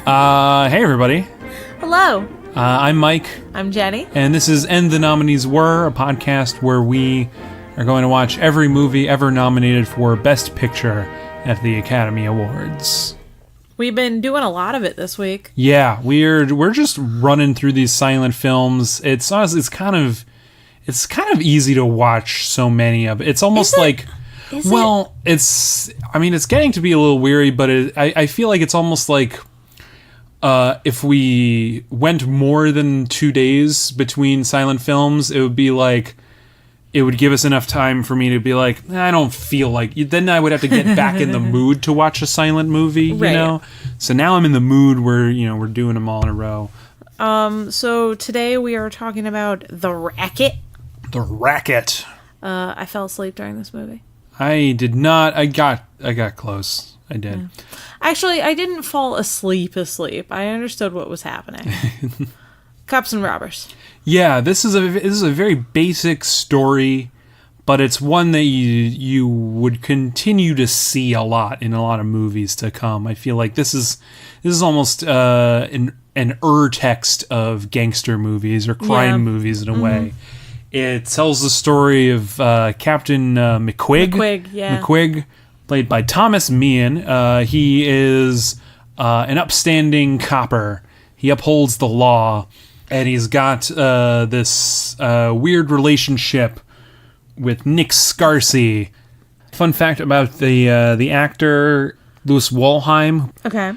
Hey everybody. Hello. I'm Mike. I'm Jenny. And this is And the Nominees Were, a podcast where we are going to watch every movie ever nominated for Best Picture at the Academy Awards. We've been doing a lot of it this week. Yeah, we're just running through these silent films. It's honestly, it's kind of easy to watch so many of it. It's almost like, it's getting to be a little weary, but I feel like it's almost like if we went more than 2 days between silent films, it would be like, it would give us enough time for me to be like, I don't feel like, then I would have to get back in the mood to watch a silent movie, you know? So now I'm in the mood where, we're doing them all in a row. So today we are talking about The Racket. The Racket. I fell asleep during this movie. I did not. I got close. I did. Yeah. Actually, I didn't fall asleep. I understood what was happening. Cops and robbers. Yeah, this is a very basic story, but it's one that you would continue to see a lot in a lot of movies to come. I feel like this is almost an text of gangster movies or crime movies in a way. It tells the story of Captain McQuigg. McQuigg, played by Thomas Meehan. He is an upstanding copper. He upholds the law, and he's got this weird relationship with Nick Scarsy. Fun fact about the actor Louis Walheim. Okay.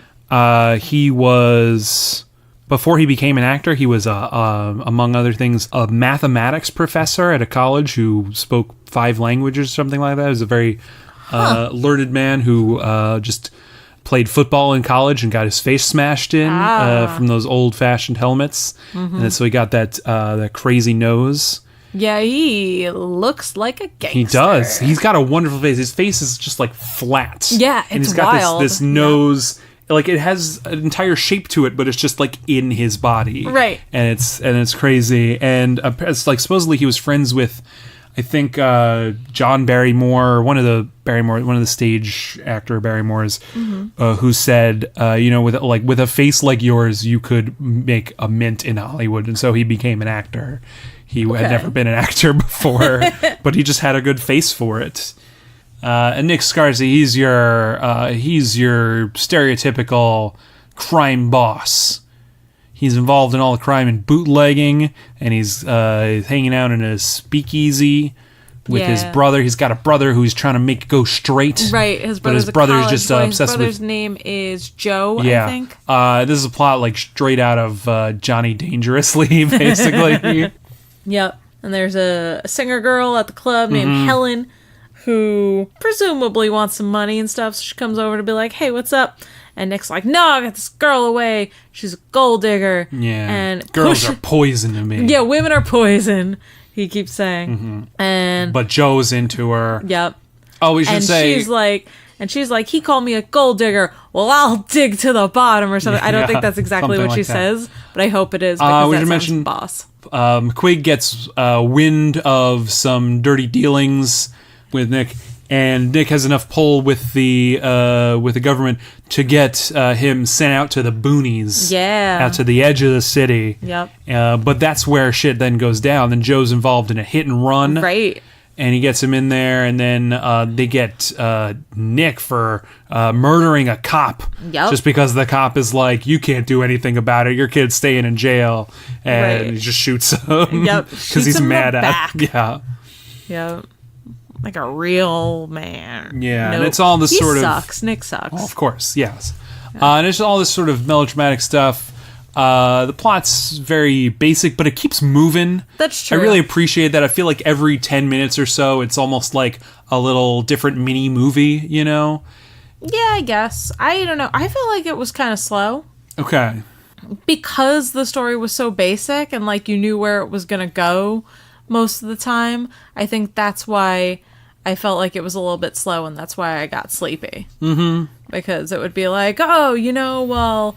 He was, before he became an actor, he was among other things a mathematics professor at a college who spoke 5 languages or something like that. He was a very learned man who just played football in college and got his face smashed in from those old-fashioned helmets. And so he got that crazy nose. Yeah, he looks like a gangster. He does. He's got a wonderful face. His face is just like flat. Yeah, it's and he's got wild. this nose. Like, it has an entire shape to it, but it's just like in his body. Right. And it's crazy. And it's like supposedly he was friends with, I think, John Barrymore, one of the stage actor Barrymores, who said, with a face like yours, you could make a mint in Hollywood. And so he became an actor. He had never been an actor before, but he just had a good face for it. And Nick Scarsy, he's your stereotypical crime boss. He's involved in all the crime and bootlegging, and he's hanging out in a speakeasy with his brother. He's got a brother who's trying to make it go straight. Right, his brother's just obsessed with. His brother's name is Joe, I think. This is a plot like straight out of Johnny Dangerously, basically. Yep. And there's a singer girl at the club named Helen, who presumably wants some money and stuff. So she comes over to be like, hey, what's up? And Nick's like, no, I got this girl away. She's a gold digger. Yeah. And girls are poison to me. Yeah, women are poison, he keeps saying. But Joe's into her. Yep. Oh, we should say. She's like, he called me a gold digger. Well, I'll dig to the bottom or something. I don't think that's exactly what she says, but I hope it is because that sounds boss. McQuigg gets wind of some dirty dealings with Nick, and Nick has enough pull with the government to get him sent out to the boonies, out to the edge of the city. Yep. But that's where shit then goes down. Then Joe's involved in a hit and run, right? And he gets him in there, and then they get Nick for murdering a cop. Yep. Just because the cop is like, you can't do anything about it. Your kid's staying in jail, and he just shoots him. Yep. Because he's mad at him. Yeah. Yep. Like a real man. Yeah, and it's all this sort of... sucks. Nick sucks. Oh, of course, yes. And it's all this sort of melodramatic stuff. The plot's very basic, but it keeps moving. That's true. I really appreciate that. I feel like every 10 minutes or so, it's almost like a little different mini movie, you know? Yeah, I guess. I don't know. I feel like it was kind of slow. Okay. Because the story was so basic and like you knew where it was going to go most of the time, I think that's why I felt like it was a little bit slow, and that's why I got sleepy. Because it would be like, oh,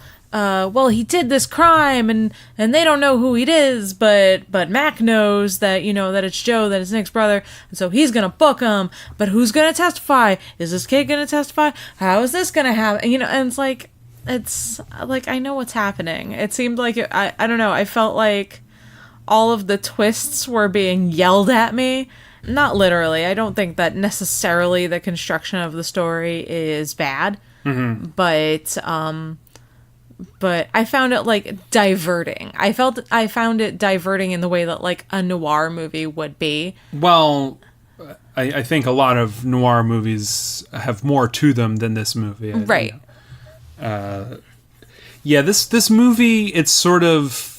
well, he did this crime, and they don't know who he is, but Mac knows that, that it's Joe, that it's Nick's brother, and so he's gonna book him, but who's gonna testify? Is this kid gonna testify? How is this gonna happen? And it's like, it's like I know what's happening. It seemed like I don't know. I felt like all of the twists were being yelled at me. Not literally. I don't think that necessarily the construction of the story is bad, but I found it like diverting. I found it diverting in the way that like a noir movie would be. Well, I think a lot of noir movies have more to them than this movie. Right. This movie, it's sort of...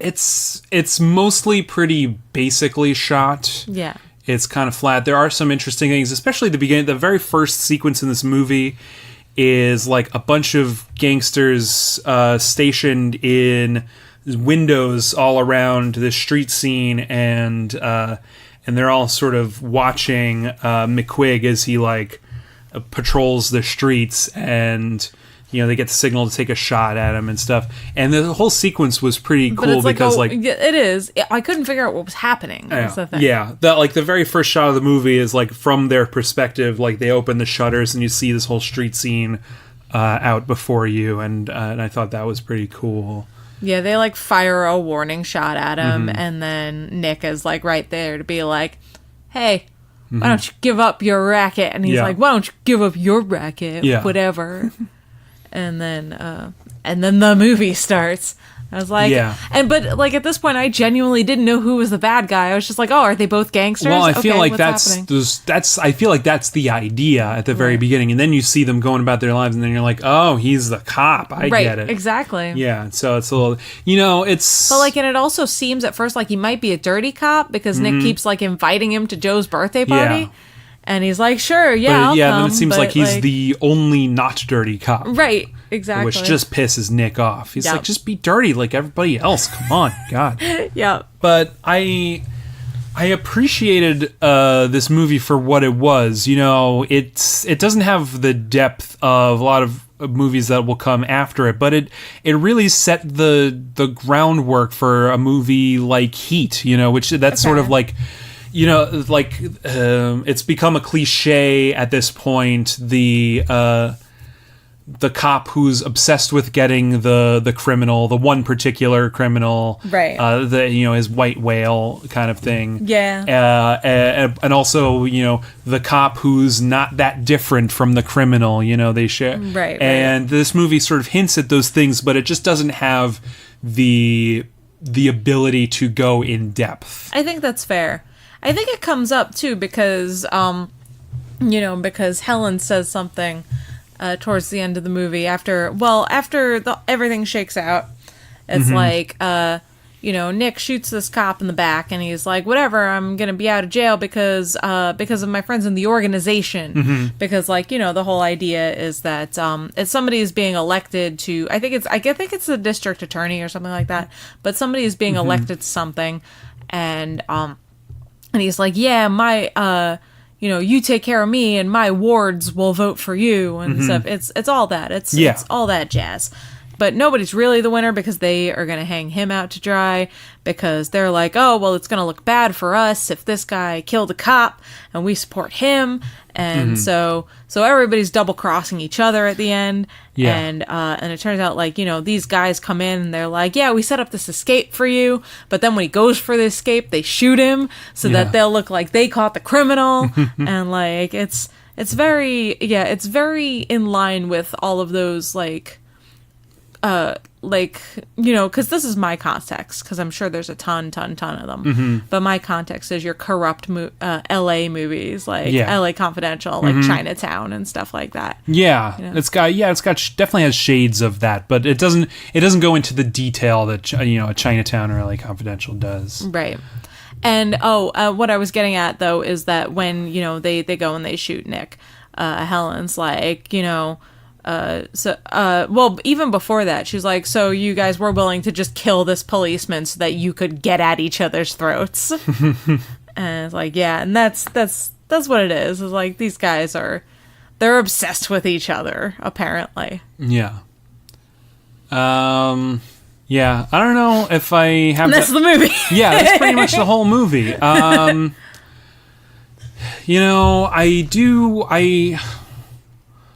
It's mostly pretty basically shot. Yeah. It's kind of flat. There are some interesting things, especially the beginning. The very first sequence in this movie is like a bunch of gangsters stationed in windows all around the street scene, and they're all sort of watching McQuigg as he like patrols the streets, and they get the signal to take a shot at him and stuff. And the whole sequence was pretty cool because it is. I couldn't figure out what was happening. That's the thing. Yeah, the very first shot of the movie is like from their perspective. Like they open the shutters and you see this whole street scene out before you, and I thought that was pretty cool. Yeah, they like fire a warning shot at him, and then Nick is like right there to be like, "Hey, why don't you give up your racket?" And he's like, "Why don't you give up your racket?" Yeah. Whatever. And then the movie starts. I was like, but like at this point, I genuinely didn't know who was the bad guy. I was just like, oh, are they both gangsters? Well, I feel like that's I feel like that's the idea at the very beginning, and then you see them going about their lives, and then you're like, oh, he's the cop. I get it. Exactly. Yeah. So it's a little, it's. But like, and it also seems at first like he might be a dirty cop because Nick keeps like inviting him to Joe's birthday party. Yeah. And he's like, sure, I'll come. Then it seems like he's the only not dirty cop. Right, exactly. Which just pisses Nick off. He's like, just be dirty like everybody else. Come on, God. Yeah. But I appreciated this movie for what it was. It doesn't have the depth of a lot of movies that will come after it, but it really set the groundwork for a movie like Heat, which that's sort of like... it's become a cliche at this point. The cop who's obsessed with getting the criminal, the one particular criminal, right? His white whale kind of thing. Yeah. And also, the cop who's not that different from the criminal. They share. Right. And this movie sort of hints at those things, but it just doesn't have the ability to go in depth. I think that's fair. I think it comes up too because, because Helen says something towards the end of the movie after everything shakes out. It's like, Nick shoots this cop in the back, and he's like, "Whatever, I'm gonna be out of jail because of my friends in the organization." Because, the whole idea is that if somebody is being elected to, I think it's the district attorney or something like that, but somebody is being elected to something, and he's like, yeah, my, you take care of me and my wards will vote for you and stuff. It's all that. It's all that jazz. But nobody's really the winner because they are going to hang him out to dry because they're like, oh, well, it's going to look bad for us if this guy killed a cop and we support him. And so everybody's double crossing each other at the end. Yeah. And it turns out these guys come in and they're like, yeah, we set up this escape for you. But then when he goes for the escape, they shoot him so that they'll look like they caught the criminal. And it's very in line with all of those because this is my context, because I'm sure there's a ton of them. But my context is your corrupt LA movies, LA Confidential, like Chinatown and stuff like that. Yeah, it's got definitely has shades of that, but it doesn't go into the detail that a Chinatown or LA Confidential does. Right. And what I was getting at though is that when they go and they shoot Nick, Helen's like, even before that, she's like, so you guys were willing to just kill this policeman so that you could get at each other's throats. And it's like, yeah, and that's what it is. It's like these guys they're obsessed with each other, apparently. Yeah. Yeah, I don't know if I have. And that's the movie. Yeah, that's pretty much the whole movie.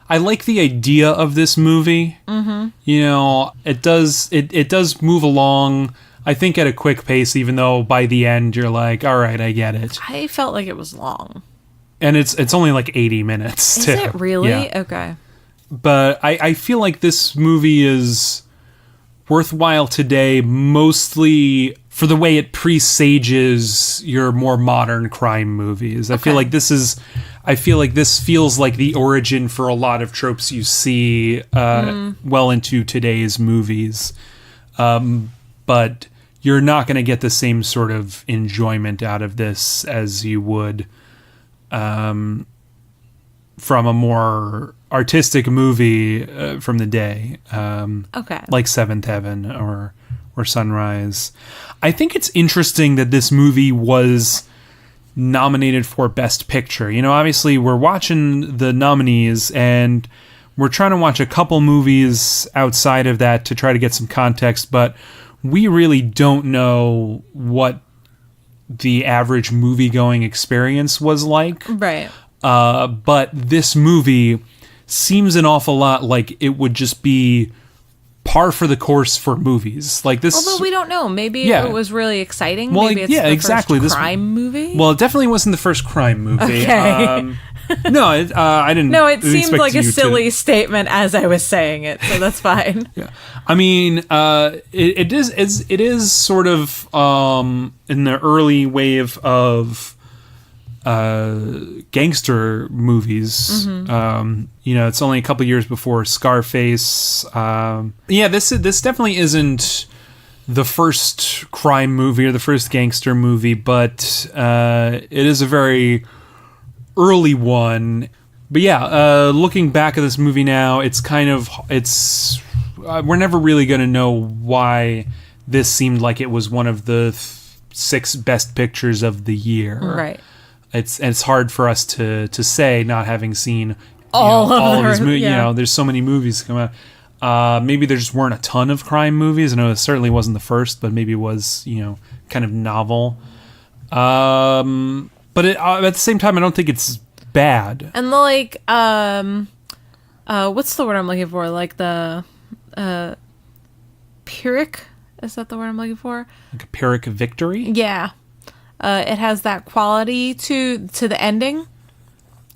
I like the idea of this movie. Mm-hmm. You know, it does move along, I think, at a quick pace, even though by the end you're like, all right, I get it. I felt like it was long. And it's only like 80 minutes. Is too. it really? Yeah. Okay. But I feel like this movie is worthwhile today, mostly for the way it presages your more modern crime movies. I feel like this feels like the origin for a lot of tropes you see well into today's movies. But you're not going to get the same sort of enjoyment out of this as you would from a more artistic movie from the day. Like Seventh Heaven or Sunrise. I think it's interesting that this movie was nominated for Best Picture. You know, obviously we're watching the nominees and we're trying to watch a couple movies outside of that to try to get some context, but we really don't know what the average movie-going experience was like. Right. But this movie seems an awful lot like it would just be par for the course for movies like this. Although we don't know, maybe it was really exciting. Well, maybe it's the first crime movie. Well, it definitely wasn't the first crime movie. Okay. No, I didn't. No, it seemed like a silly statement as I was saying it, so that's fine. Yeah, I mean, it is sort of in the early wave of gangster movies. Mm-hmm. You know, it's only a couple years before Scarface. This definitely isn't the first crime movie or the first gangster movie, but it is a very early one. But yeah, looking back at this movie now, we're never really going to know why this seemed like it was one of the 6 best pictures of the year. Right. It's hard for us to say, not having seen all of these movies. Yeah. You know, there's so many movies come out. Maybe there just weren't a ton of crime movies. I know it certainly wasn't the first, but maybe it was, you know, kind of novel. But at the same time, I don't think it's bad. And what's the word I'm looking for? Like the Pyrrhic? Is that the word I'm looking for? Like a Pyrrhic victory? Yeah. It has that quality to the ending.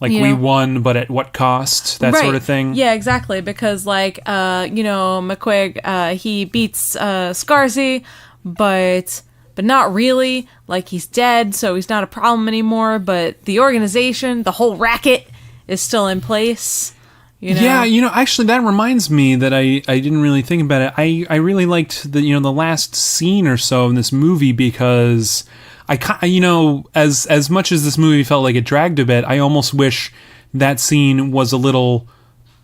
Like we won, but at what cost? That sort of thing? Yeah, exactly. Because, McQuigg, he beats Scarsy, but not really. Like, he's dead, so he's not a problem anymore. But the organization, the whole racket, is still in place. You know? Yeah, actually, that reminds me that I didn't really think about it. I really liked the last scene or so in this movie because as much as this movie felt like it dragged a bit, I almost wish that scene was a little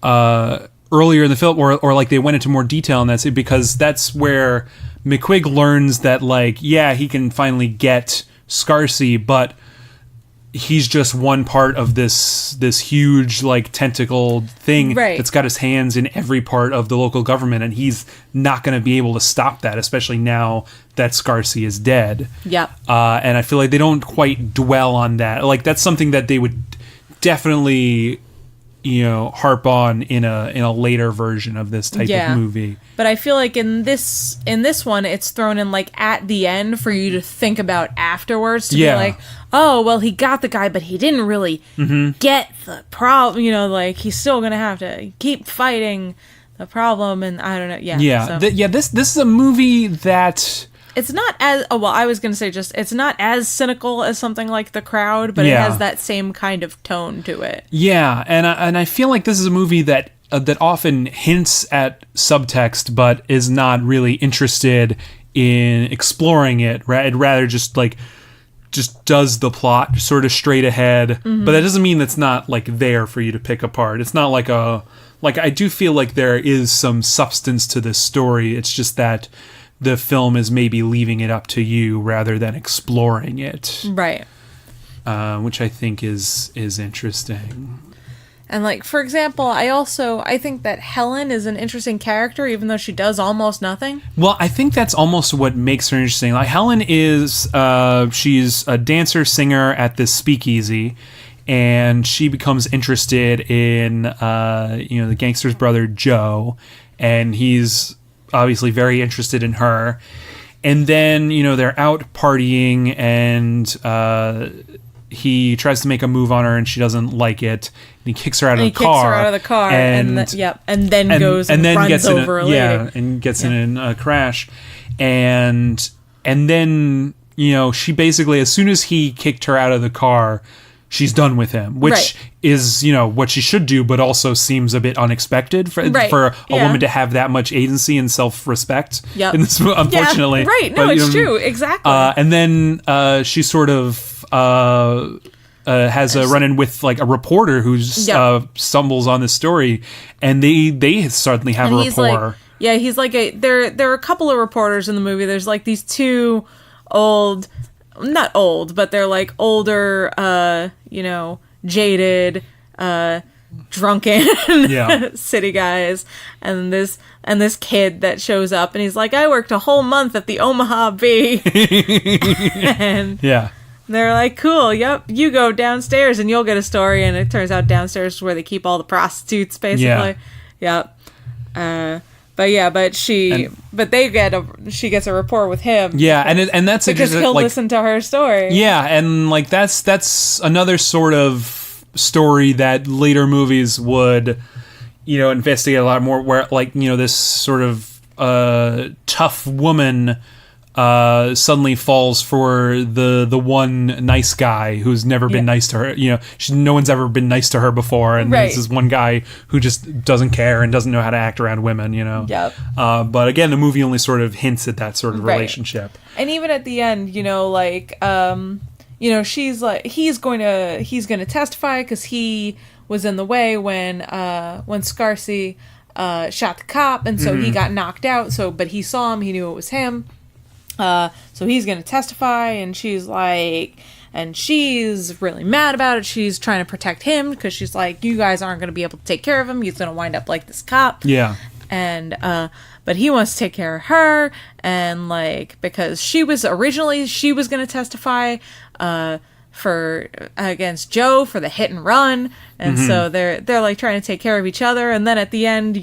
earlier in the film, or like they went into more detail in that scene, because that's where McQuigg learns that, like, yeah, he can finally get Scarsy, but he's just one part of this huge, like, tentacled thing that's got his hands in every part of the local government, and he's not going to be able to stop that, especially now that Scarsy is dead. Yep. And I feel like they don't quite dwell on that. Like, that's something that they would definitely, harp on in a later version of this type of movie. But I feel like in this one, it's thrown in, like, at the end for you to think about afterwards, to be like, oh, well, he got the guy, but he didn't really get the problem. Like, he's still gonna have to keep fighting the problem, and I don't know. This is a movie that it's not as I was gonna say, just it's not as cynical as something like The Crowd, but it has that same kind of tone to it. Yeah, and I feel like this is a movie that often hints at subtext, but is not really interested in exploring it. It rather just does the plot sort of straight ahead. Mm-hmm. But that doesn't mean that's not, like, there for you to pick apart. It's not like I do feel like there is some substance to this story. It's just that the film is maybe leaving it up to you rather than exploring it. Right. Which I think is interesting. And, like, for example, I think that Helen is an interesting character, even though she does almost nothing. Well, I think that's almost what makes her interesting. Like, Helen is, she's a dancer, singer at this speakeasy, and she becomes interested in the gangster's brother Joe, and he's obviously very interested in her. And then they're out partying, and he tries to make a move on her, and she doesn't like it. And he kicks her out of the car. And then goes and runs gets over a lady. Yeah, and gets in a crash. And then, she basically, as soon as he kicked her out of the car, she's done with him, which is, what she should do, but also seems a bit unexpected for a woman to have that much agency and self-respect in this, unfortunately. Yeah, right. No, it's true. Exactly. And then she sort of has a run-in with like a reporter who stumbles on this story, and they suddenly have a rapport. He's like there are a couple of reporters in the movie. There's like these two not old, but they're like older, jaded, drunken city guys, and this kid that shows up, and he's like, I worked a whole month at the Omaha Bee. And they're like, cool, yep, you go downstairs and you'll get a story. And it turns out downstairs is where they keep all the prostitutes, basically. Yep. She gets a rapport with him. Yeah, and that's because he'll listen to her story. Yeah, and like that's another sort of story that later movies would, investigate a lot more. Where this sort of tough woman suddenly falls for the one nice guy who's never been nice to her. No one's ever been nice to her before, and this is one guy who just doesn't care and doesn't know how to act around women. But again, the movie only sort of hints at that sort of relationship. And even at the end, she's like, he's going to testify because he was in the way when Scarsy shot the cop, and so he got knocked out. But he saw him, he knew it was him. So he's going to testify, and she's like, and she's really mad about it. She's trying to protect him because she's like, you guys aren't going to be able to take care of him. He's going to wind up like this cop. Yeah. And, but he wants to take care of her, and like, because she was going to testify, against Joe for the hit and run. And so they're like trying to take care of each other. And then at the end,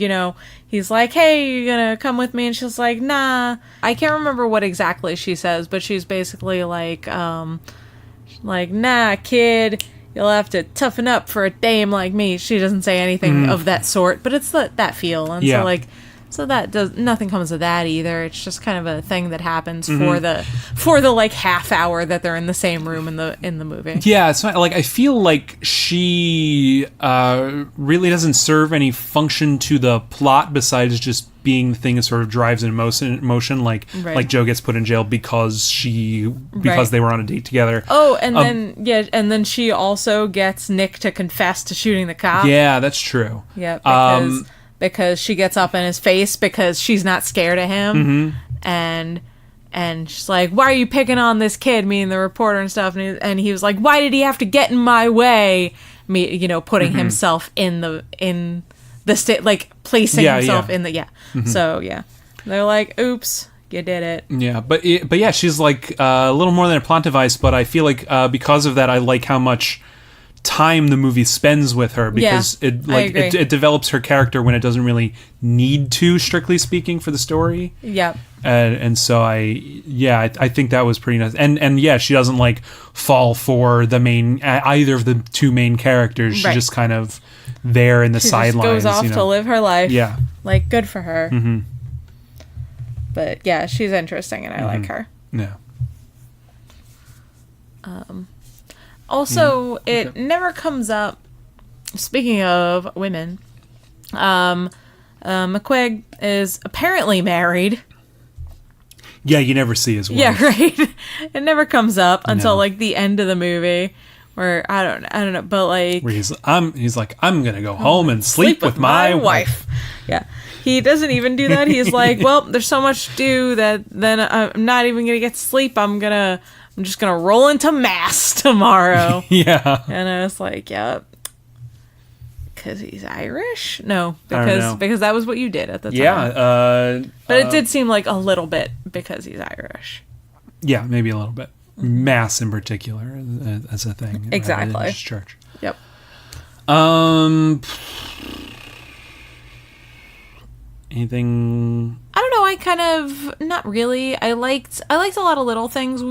he's like, hey, you gonna come with me? And she's like, nah. I can't remember what exactly she says, but she's basically like, nah, kid, you'll have to toughen up for a dame like me. She doesn't say anything of that sort, but it's that feel. And so that nothing comes of that either. It's just kind of a thing that happens for the like half hour that they're in the same room in the movie. Yeah, it's not, like, I feel like she really doesn't serve any function to the plot besides just being the thing that sort of drives an emotion. Like Joe gets put in jail because they were on a date together. Oh, and then she also gets Nick to confess to shooting the cop. Yeah, that's true. Yeah, because she gets up in his face because she's not scared of him. And she's like, why are you picking on this kid, meaning the reporter and stuff, and he was like, why did he have to get in my way, putting himself in the state, like placing himself in the so they're like, oops, you did it. But she's like a little more than a plot device, but I feel like because of that I like how much time the movie spends with her, because it develops her character when it doesn't really need to, strictly speaking, for the story. And so I think that was pretty nice. And she doesn't like fall for the main either of the two main characters. She's just kind of there in the sidelines. Goes off to live her life. Like, good for her. But she's interesting, and I like her. Also, it never comes up, speaking of women, McQuigg is apparently married. Yeah, you never see his wife. Yeah, right. It never comes up until like the end of the movie, where I don't know, but like where he's like, I'm gonna go home and sleep with my wife. Yeah. He doesn't even do that. He's like, well, there's so much to do that then I'm not even gonna get sleep. I'm just gonna roll into mass tomorrow. And I was like, yep. Because he's Irish? No, because that was what you did at the time. But it did seem like a little bit because he's Irish. Yeah, maybe a little bit. mass in particular as a thing. Exactly. Rather than just church. Yep. Anything? I don't know. I kind of not really. I liked a lot of little things.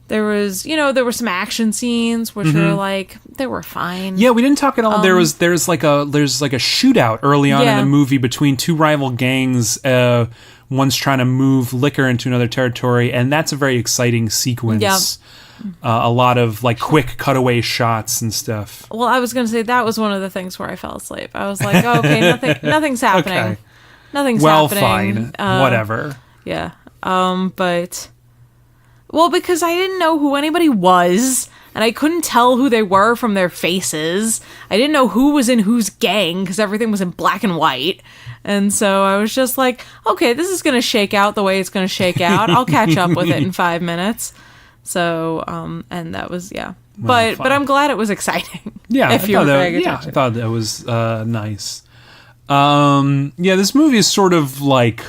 There was, there were some action scenes which were like they were fine. Yeah, we didn't talk at all. There's like a shootout early on in the movie between two rival gangs. One's trying to move liquor into another territory, and that's a very exciting sequence. Yep. A lot of like quick cutaway shots and stuff. Well, I was going to say that was one of the things where I fell asleep. I was like, oh, okay, nothing's happening. Okay. Nothing's well, happening. Fine. Whatever. Yeah. But because I didn't know who anybody was, and I couldn't tell who they were from their faces. I didn't know who was in whose gang because everything was in black and white. And so I was just like, okay, this is going to shake out the way it's going to shake out. I'll catch up with it in 5 minutes. So, and that was, yeah. Well, but I'm glad it was exciting. Yeah, if you were paying attention. Yeah, I thought that was nice. Yeah, this movie is sort of like,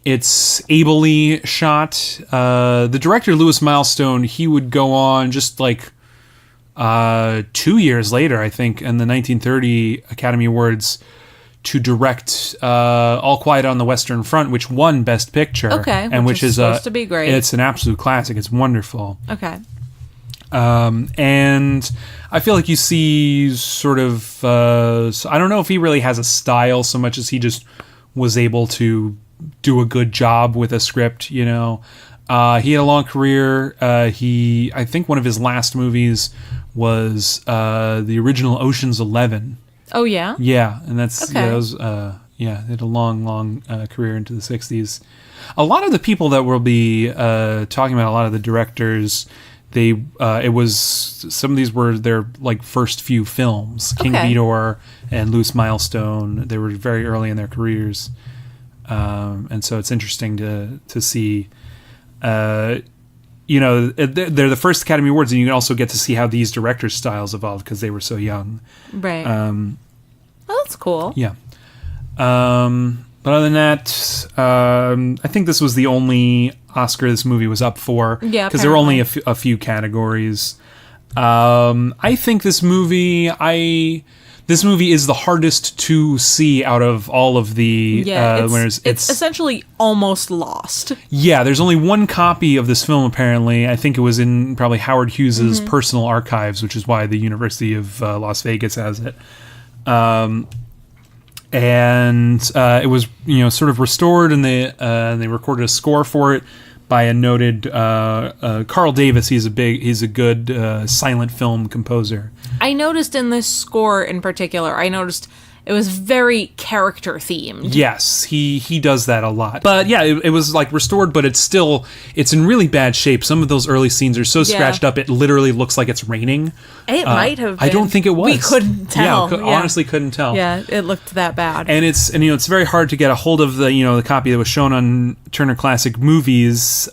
it's ably shot. The director, Louis Milestone, he would go on just like 2 years later, I think, in the 1930 Academy Awards to direct All Quiet on the Western Front, which won Best Picture. Okay, and which is supposed to be great. It's an absolute classic. It's wonderful. Okay. And I feel like you see sort of... so I don't know if he really has a style so much as he just was able to do a good job with a script, He had a long career. I think one of his last movies was the original Ocean's 11. Oh, yeah? Yeah, and that's... Okay. Yeah, it was, he had a long career into the 60s. A lot of the people that we'll be talking about, a lot of the directors, some of these were their like first few films. King Vidor and Louis Milestone, they were very early in their careers. And so it's interesting to see... they're the first Academy Awards, and you also get to see how these directors' styles evolved because they were so young. Right. Well, that's cool. Yeah. But other than that, I think this was the only Oscar this movie was up for. Yeah, because there were only a few categories. I think this movie is the hardest to see out of all of the winners. It's essentially almost lost. Yeah, there's only one copy of this film, apparently. I think it was in probably Howard Hughes's personal archives, which is why the University of Las Vegas has it. And it was, sort of restored, and they recorded a score for it by a noted Carl Davis. He's a good silent film composer. I noticed in this score in particular, it was very character themed. Yes, he does that a lot. But yeah, it was like restored, but it's in really bad shape. Some of those early scenes are so scratched up, it literally looks like it's raining. It might have been. I don't think it was. We couldn't tell. Yeah, honestly couldn't tell. Yeah, it looked that bad. And it's very hard to get a hold of the copy that was shown on Turner Classic Movies.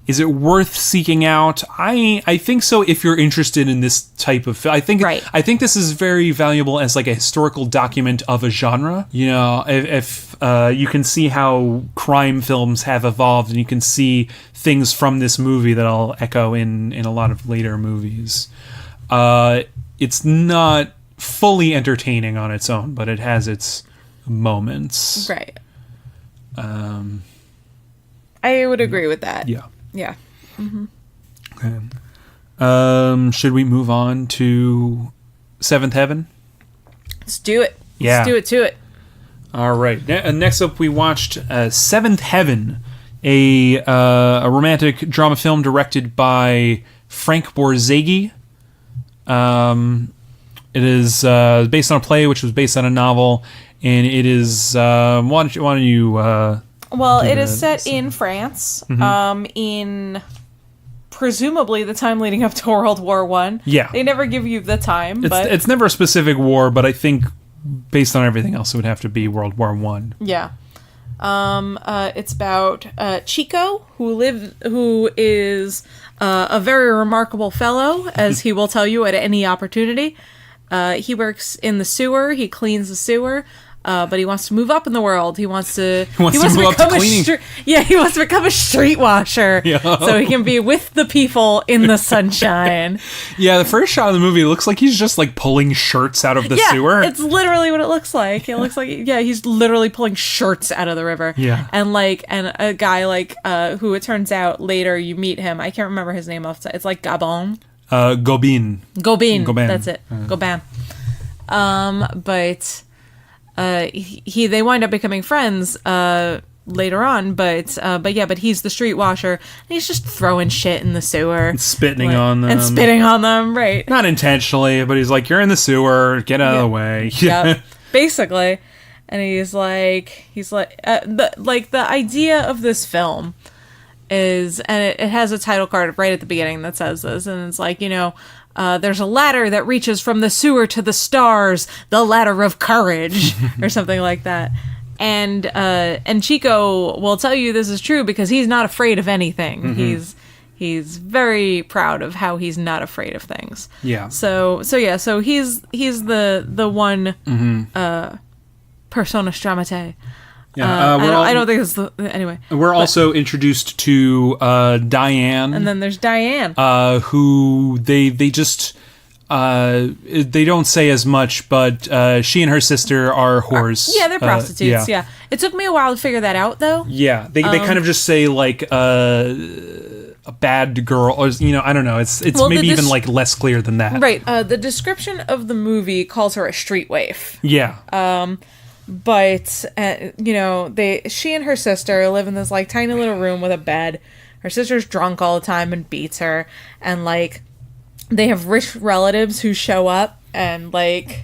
Is it worth seeking out? I think so if you're interested in this type of film. I think this is very valuable as like a historical document of a genre. If you can see how crime films have evolved, and you can see things from this movie that'll echo in a lot of later movies. It's not fully entertaining on its own, but it has its moments. Right. I would agree with that. Yeah. Yeah. Mm-hmm. Okay. Should we move on to Seventh Heaven? Let's do it. Yeah. Let's do it to it. All right. Next up, we watched Seventh Heaven, a romantic drama film directed by Frank Borzage. It is based on a play, which was based on a novel, and it is. Why don't you? Well, it is set in France, in presumably the time leading up to World War I. Yeah. They never give you the time, but... It's never a specific war, but I think based on everything else, it would have to be World War I. Yeah. It's about Chico, who is a very remarkable fellow, as he will tell you at any opportunity. He works in the sewer. He cleans the sewer. But he wants to move up in the world. He wants to move up to cleaning. He wants to become a street washer, so he can be with the people in the sunshine. Yeah, the first shot of the movie looks like he's just like pulling shirts out of the sewer. It's literally what it looks like. It looks like he's literally pulling shirts out of the river. Yeah, and a guy who it turns out later you meet him. I can't remember his name off the top. It's like Gabon. Gobin. That's it. Gobin. But they wind up becoming friends later on, but he's the street washer, and he's just throwing shit in the sewer and spitting on them, right? Not intentionally, but he's like, you're in the sewer, get out of the way. Yep. Basically. And he's like the idea of this film is, and it has a title card right at the beginning that says this, and it's like, there's a ladder that reaches from the sewer to the stars, the ladder of courage, or something like that. And Chico will tell you this is true because he's not afraid of anything. Mm-hmm. He's very proud of how he's not afraid of things. Yeah. So he's the one persona stramate. Yeah, I don't think it's anyway. We're also introduced to Diane, and then there's Diane, who they just they don't say as much, but she and her sister are whores. They're prostitutes. Yeah, it took me a while to figure that out, though. Yeah, they kind of just say like a bad girl, or I don't know. It's maybe even like less clear than that. Right. The description of the movie calls her a street waif. Yeah. But she and her sister live in this like tiny little room with a bed. Her sister's drunk all the time and beats her, and like they have rich relatives who show up and like.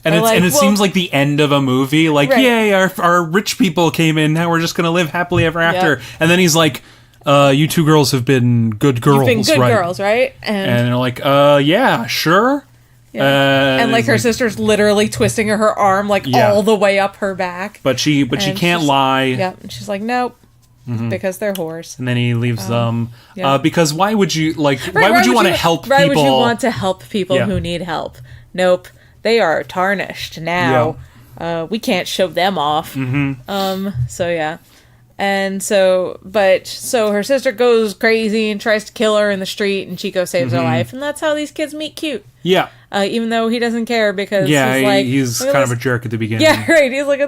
And it seems like the end of a movie. Like, right. Yay, our rich people came in. Now we're just gonna live happily ever after. Yep. And then he's like, "You two girls have been good girls, You've been good girls, right?" And they're like, "Yeah, sure." Yeah. And like her sister's literally twisting her arm like all the way up her back. But she can't lie. Yeah, and she's like, nope, because they're whores. And then he leaves them because why would you like? Why would you want to help people? Why would you want to help people who need help? Nope, they are tarnished now. Yeah. We can't show them off. Mm-hmm. So yeah. And so her sister goes crazy and tries to kill her in the street, and Chico saves her life, and that's how these kids meet cute. Yeah. Even though he doesn't care because he's kind of a jerk at the beginning. Yeah, right. He's like,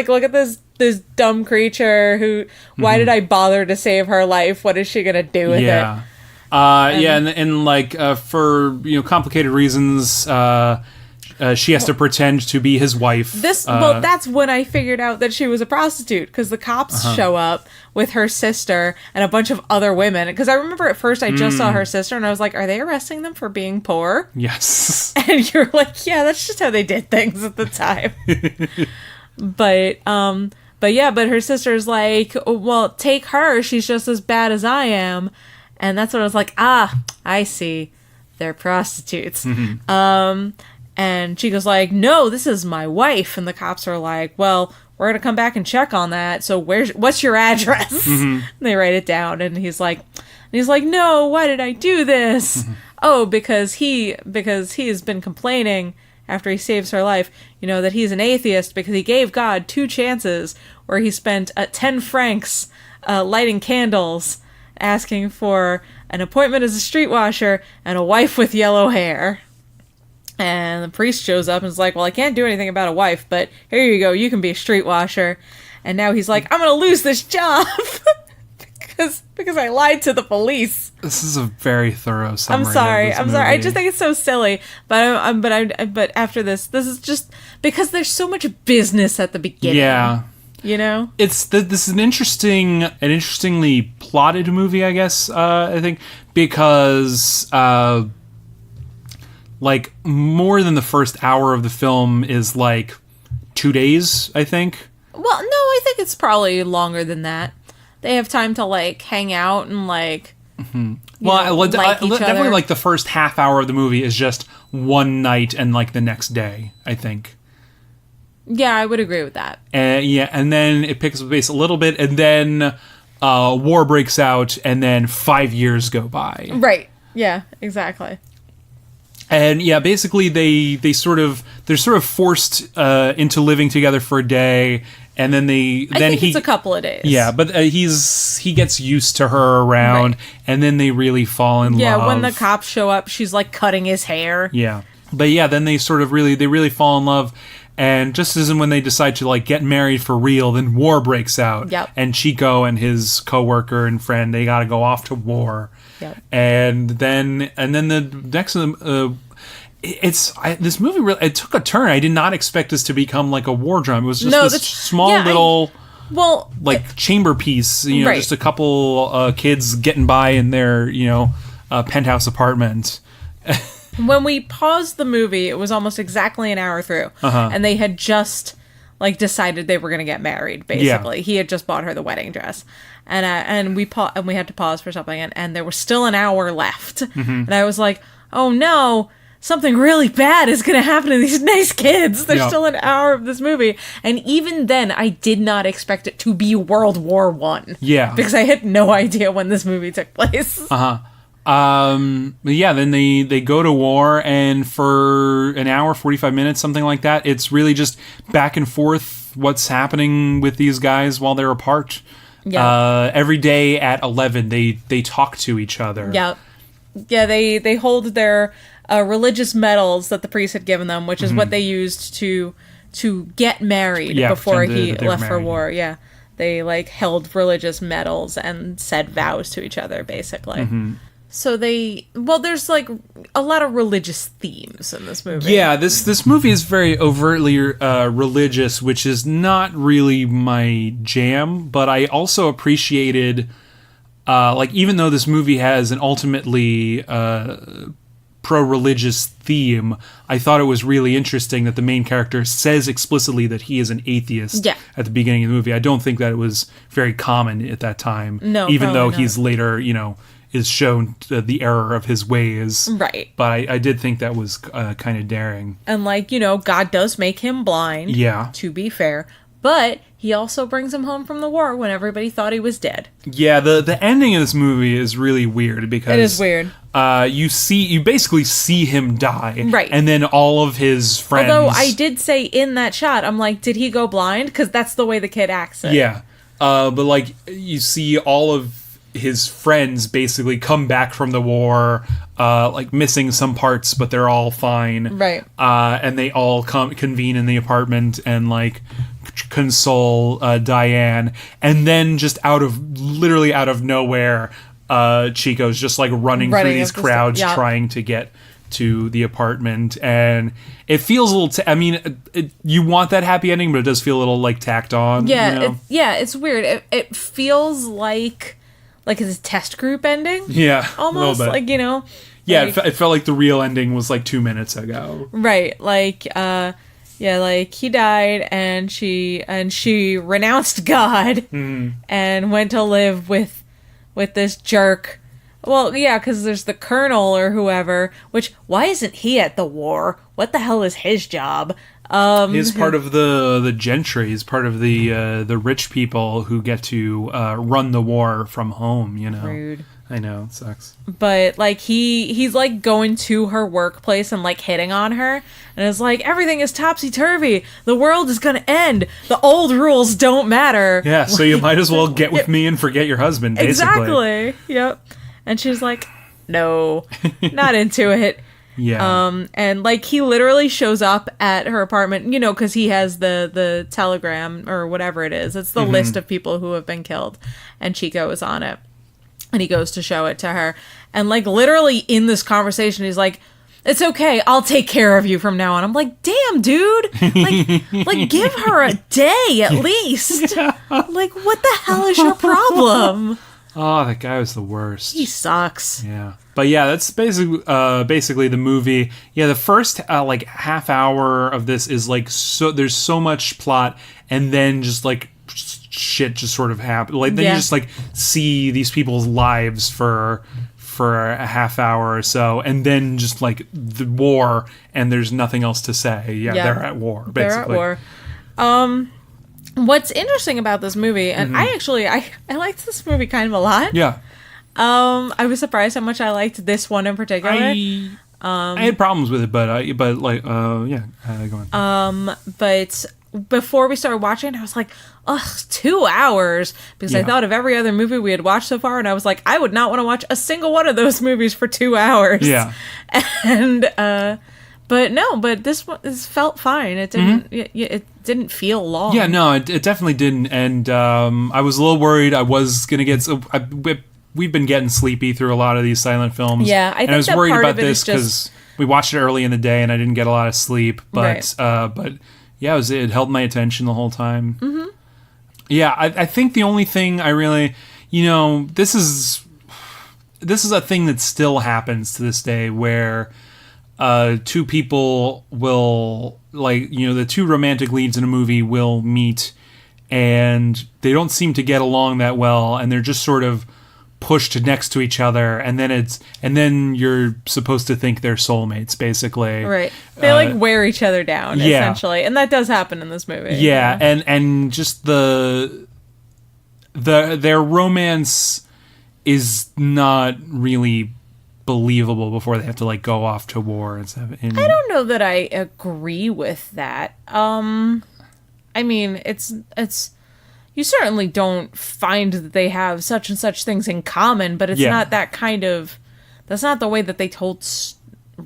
look at this dumb creature who. Why did I bother to save her life? What is she gonna do with it? And for complicated reasons. She has to pretend to be his wife. That's when I figured out that she was a prostitute, because the cops show up with her sister and a bunch of other women. Because I remember at first I just saw her sister and I was like, are they arresting them for being poor? Yes. And you're like, yeah, that's just how they did things at the time. But her sister's like, well, take her. She's just as bad as I am. And that's when I was like, I see. They're prostitutes. And Chico's like, no, this is my wife. And the cops are like, well, we're going to come back and check on that. So what's your address? And they write it down. And he's like, no, why did I do this? Oh, because he has been complaining after he saves her life, that he's an atheist because he gave God 2 chances where he spent 10 francs lighting candles, asking for an appointment as a street washer and a wife with yellow hair. And the priest shows up and is like, well, I can't do anything about a wife, but here you go, you can be a street washer. And now he's like, I'm going to lose this job because I lied to the police. This is a very thorough summary. I'm sorry. I just think it's so silly. But after this is just because there's so much business at the beginning. Yeah. This is an interestingly plotted movie, I guess, I think, because like more than the first hour of the film is like 2 days, I think. Well, no, I think it's probably longer than that. They have time to like hang out and like. Like definitely like the first half hour of the movie is just one night and like the next day, I think. Yeah, I would agree with that. And then it picks up the pace a little bit, and then war breaks out, and then 5 years go by. Right. Yeah. Exactly. And yeah, basically they sort of they're sort of forced into living together for a day, and then I think it's a couple of days. Yeah, but he gets used to her around, and then they really fall in love. Yeah, when the cops show up, she's like cutting his hair. Yeah, but yeah, then they sort of really fall in love. And just as when they decide to like get married for real, then war breaks out. Yep. And Chico and his coworker and friend, they got to go off to war. Yep. And then the next this movie really, it took a turn. I did not expect this to become like a war drama. It was just this small little chamber piece, just a couple kids getting by in their, penthouse apartment. When we paused the movie, it was almost exactly an hour through, and they had just like decided they were going to get married. Basically, he had just bought her the wedding dress, and we had to pause for something, and there was still an hour left, and I was like, "Oh no, something really bad is going to happen to these nice kids." There's still an hour of this movie, and even then, I did not expect it to be World War I. Yeah, because I had no idea when this movie took place. But yeah, then they go to war, and for an hour, 45 minutes, something like that, it's really just back and forth what's happening with these guys while they're apart. Yeah. Every day at 11, they talk to each other. Yeah. Yeah, they hold their religious medals that the priest had given them, which is what they used to get married before he left for war. Yeah. They like held religious medals and said vows to each other, basically. So there's like a lot of religious themes in this movie. Yeah, this movie is very overtly religious, which is not really my jam, but I also appreciated, even though this movie has an ultimately pro-religious theme, I thought it was really interesting that the main character says explicitly that he is an atheist at the beginning of the movie. I don't think that it was very common at that time. No, even though he's later, is shown the error of his ways. Right. But I did think that was kind of daring. And God does make him blind. Yeah. To be fair. But he also brings him home from the war when everybody thought he was dead. Yeah, the ending of this movie is really weird because... It is weird. You basically see him die. Right. And then all of his friends... Although I did say in that shot, I'm like, did he go blind? Because that's the way the kid acts it. Yeah. But you see all of his friends basically come back from the war, missing some parts, but they're all fine. Right. And they all convene in the apartment and console Diane. And then just literally out of nowhere, Chico's just running through these crowds trying to get to the apartment, and it feels a little you want that happy ending, but it does feel a little tacked on. It's weird. It feels like it's a test group ending. Yeah, almost Yeah, it felt like the real ending was 2 minutes ago. Right, he died, and she renounced God and went to live with this jerk. Well, yeah, because there's the colonel or whoever. Which, why isn't he at the war? What the hell is his job? He's part of the gentry. He's part of the rich people who get to run the war from home. Rude. I know, it sucks. But he's going to her workplace and hitting on her, and it's everything is topsy-turvy. The world is gonna end. The old rules don't matter. Yeah, so you might as well get with me and forget your husband, basically. Exactly. Yep. And she's like, no, not into it. Yeah. And he literally shows up at her apartment, because he has the telegram or whatever it is. It's the list of people who have been killed, and Chico is on it. And he goes to show it to her. And literally in this conversation, he's like, it's okay, I'll take care of you from now on. I'm like, damn, dude. Give her a day at least. Yeah. What the hell is your problem? Oh, that guy was the worst. He sucks. Yeah. But yeah, that's basically the movie. Yeah, the first half hour of this is there's so much plot, and then just shit just sort of happen. You just see these people's lives for a half hour or so, and then just the war, and there's nothing else to say. Yeah. They're at war, basically. They're at war. What's interesting about this movie, and I liked this movie kind of a lot. Yeah. I was surprised how much I liked this one in particular. I had problems with it, but yeah, go on. But before we started watching, I was like, ugh, 2 hours, because I thought of every other movie we had watched so far, and I was like, I would not want to watch a single one of those movies for 2 hours. Yeah. And but this one felt fine. It didn't it didn't feel long. Yeah, no, it definitely didn't. And I was a little worried I was gonna get. We've been getting sleepy through a lot of these silent films. Yeah, I think I was that worried part about of it this is just because we watched it early in the day and I didn't get a lot of sleep. But but yeah, it held my attention the whole time. Mm-hmm. Yeah, I think the only thing I really, this is a thing that still happens to this day where two people will, the two romantic leads in a movie will meet and they don't seem to get along that well, and they're just sort of pushed next to each other, and then you're supposed to think they're soulmates, basically. Right. They wear each other down, essentially, and that does happen in this movie. Yeah, and just their romance is not really believable before they have to go off to war and stuff. I don't know that I agree with that. I mean, it's you certainly don't find that they have such and such things in common, but it's not that kind of. That's not the way that they told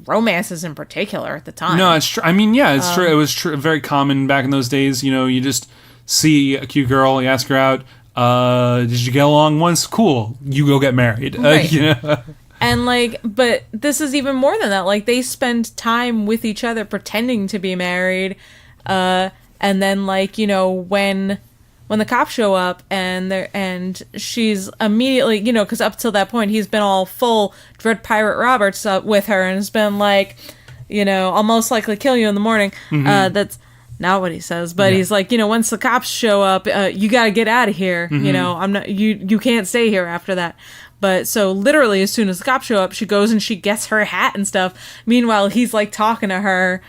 romances in particular at the time. No, it's true. I mean, yeah, it's true. It was very common back in those days. You just see a cute girl, you ask her out. Did you get along once? Cool. You go get married. Right. And but this is even more than that. They spend time with each other pretending to be married, and then when the cops show up and she's immediately, because up till that point he's been all full Dread Pirate Roberts with her and has been I'll most likely kill you in the morning. Mm-hmm. That's not what he says, but he's once the cops show up, you got to get out of here. Mm-hmm. I'm not, you can't stay here after that. But so literally as soon as the cops show up, she goes and she gets her hat and stuff. Meanwhile, he's talking to her,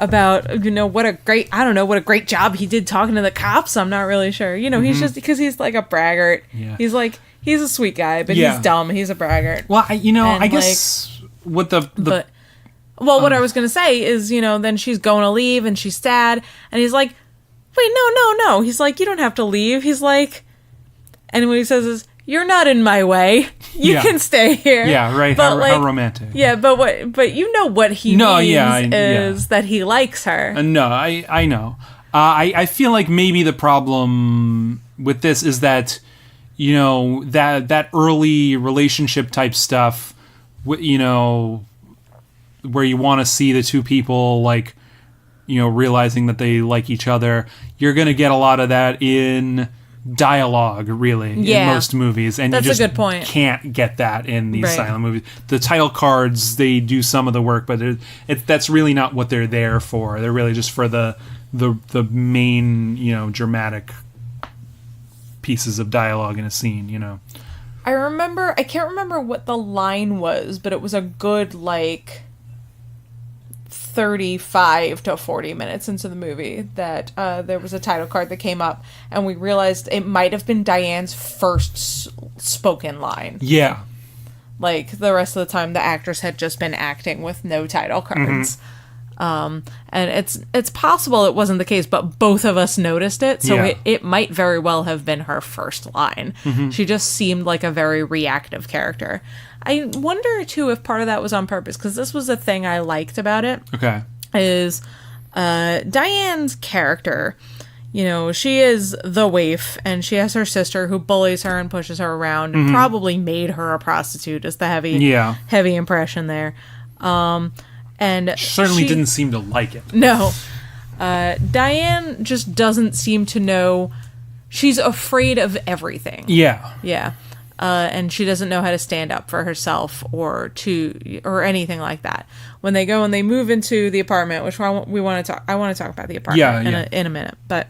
about what a great job he did talking to the cops. I'm not really sure. He's just because he's a braggart. Yeah. He's a sweet guy, but he's dumb. He's a braggart. Well, I guess what what I was gonna say is then she's going to leave and she's sad and he's like, wait, no. He's like, you don't have to leave. He's like, and what he says is, you're not in my way. You can stay here. Yeah, right. But how romantic. Yeah, but what he means is that he likes her. No, I know. I feel like maybe the problem with this is that, that early relationship type stuff, where you want to see the two people realizing that they like each other. You're going to get a lot of that in dialogue, really, in most movies, and that's you just a good point. Can't get that in these silent movies. The title cards, they do some of the work, but that's really not what they're there for. They're really just for the main dramatic pieces of dialogue in a scene. I can't remember what the line was, but it was a good 35 to 40 minutes into the movie that there was a title card that came up and we realized it might have been Diane's first spoken line. Yeah. The rest of the time the actress had just been acting with no title cards. And it's possible it wasn't the case, but both of us noticed it, so it might very well have been her first line. Mm-hmm. She just seemed like a very reactive character. I wonder, too, if part of that was on purpose, because this was a thing I liked about it. Okay. Is Diane's character, she is the waif, and she has her sister who bullies her and pushes her around, and probably made her a prostitute, is the heavy impression there. And she certainly didn't seem to like it. No. Diane just doesn't seem to know. She's afraid of everything. Yeah. Yeah. And she doesn't know how to stand up for herself or anything like that. When they go and they move into the apartment, which I want to talk about the apartment in a minute, but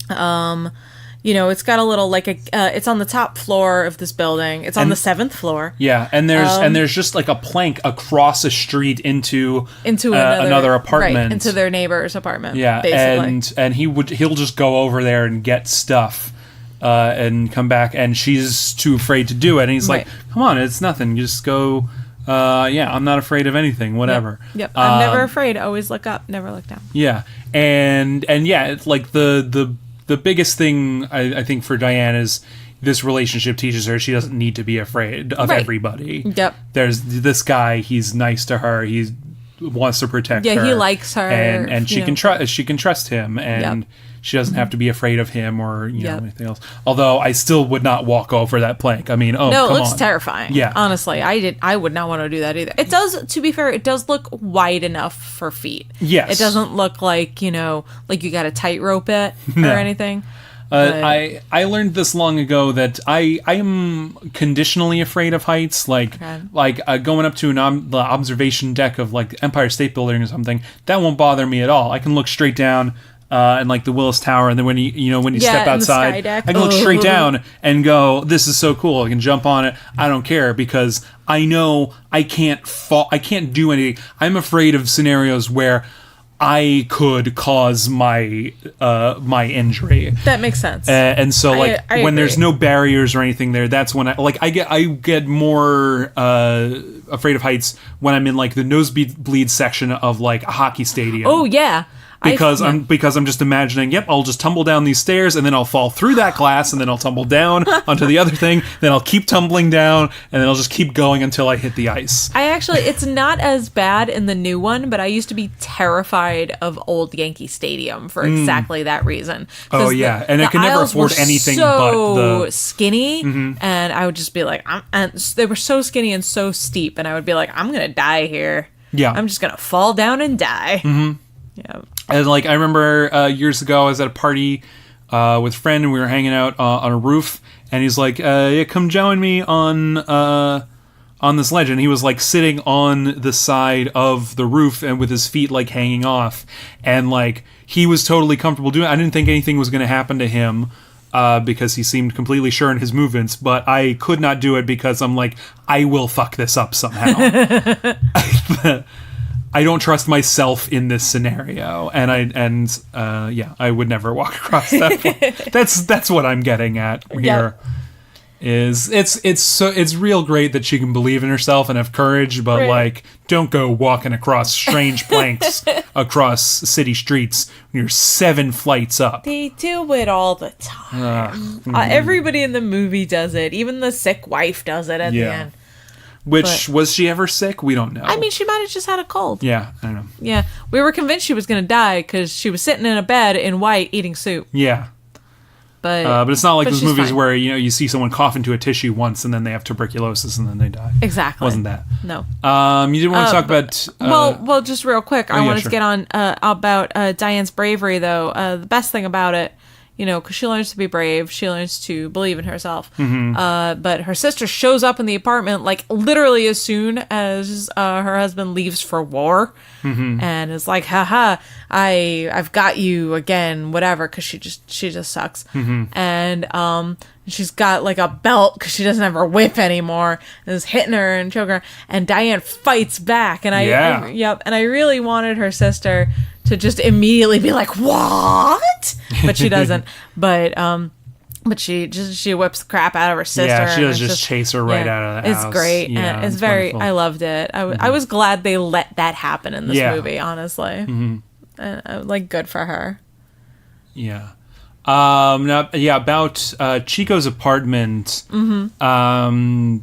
it's got a little it's on the top floor of this building. It's on the 7th floor. Yeah, and there's just a plank across a street into another apartment, right, into their neighbor's apartment. Yeah, basically. and he'll just go over there and get stuff. And come back, and she's too afraid to do it. And he's like, "Come on, it's nothing. You just go Yeah, I'm not afraid of anything, whatever. Yep. I'm never afraid. Always look up, never look down. Yeah. And yeah, it's like the biggest thing I think for Diane is this relationship teaches her she doesn't need to be afraid of everybody. Yep. There's this guy, he's nice to her, he wants to protect her. Yeah, he likes her. And she can trust him, and she doesn't have to be afraid of him or anything else. Although I still would not walk over that plank. I mean, no, it looks terrifying. Yeah, honestly, I would not want to do that either. It does, to be fair, it does look wide enough for feet. Yes, it doesn't look like like you got to tightrope it or anything. I learned this long ago that I am conditionally afraid of heights, like going up to the observation deck of like Empire State Building or something. That won't bother me at all. I can look straight down and like the Willis Tower, and then when you step outside, I can look straight down and go, "This is so cool." I can jump on it. I don't care because I know I can't fall. I can't do anything. I'm afraid of scenarios where I could cause my injury. That makes sense. And so like I when agree. There's no barriers or anything there, that's when I get more afraid of heights when I'm in like the nosebleed section of like a hockey stadium. Oh yeah. Because I'm just imagining, I'll just tumble down these stairs and then I'll fall through that glass and then I'll tumble down onto the other thing, then I'll keep tumbling down and then I'll just keep going until I hit the ice. It's not as bad in the new one, but I used to be terrified of old Yankee Stadium for exactly that reason. Oh yeah, and I could never afford anything but the skinny, and I would just be like, and they were so skinny and so steep, and I would be like, I'm gonna die here. Yeah, I'm just gonna fall down and die. Mm-hmm. Yeah. And like I remember years ago, I was at a party with a friend, and we were hanging out on a roof, and he's like, "Come join me on this ledge." And he was like sitting on the side of the roof and with his feet like hanging off, and like he was totally comfortable doing it. I didn't think anything was going to happen to him because he seemed completely sure in his movements, but I could not do it because I'm like, I will fuck this up somehow. I don't trust myself in this scenario, and I would never walk across that point. That's what I'm getting at here. Is it's real great that she can believe in herself and have courage, but like don't go walking across strange planks across city streets when you're 7 flights up. They do it all the time. Everybody in the movie does it. Even the sick wife does it at the end. Was she ever sick? We don't know. I mean, she might have just had a cold. Yeah, I don't know. Yeah, we were convinced she was going to die because she was sitting in a bed in white eating soup. Yeah. But it's not like those movies where you see someone cough into a tissue once and then they have tuberculosis and then they die. Exactly. Wasn't that? No. You didn't want to talk about... well, just real quick, I wanted to get on about Diane's bravery, though. The best thing about it, because she learns to be brave, she learns to believe in herself. Mm-hmm. But her sister shows up in the apartment, like, literally as soon as her husband leaves for war. Mm-hmm. And is like, haha, I've got you again, whatever, because she just sucks. Mm-hmm. And she's got like a belt because she doesn't have her whip anymore, and is hitting her and choking her. And Diane fights back, and I really wanted her sister to just immediately be like, "What?" But she doesn't. But she whips the crap out of her sister. Yeah, she does just chase her right out of the house. It's great. Yeah, and it's very. Wonderful. I loved it. I was glad they let that happen in this movie. Honestly, and like good for her. Yeah. About Chico's apartment. Mm-hmm.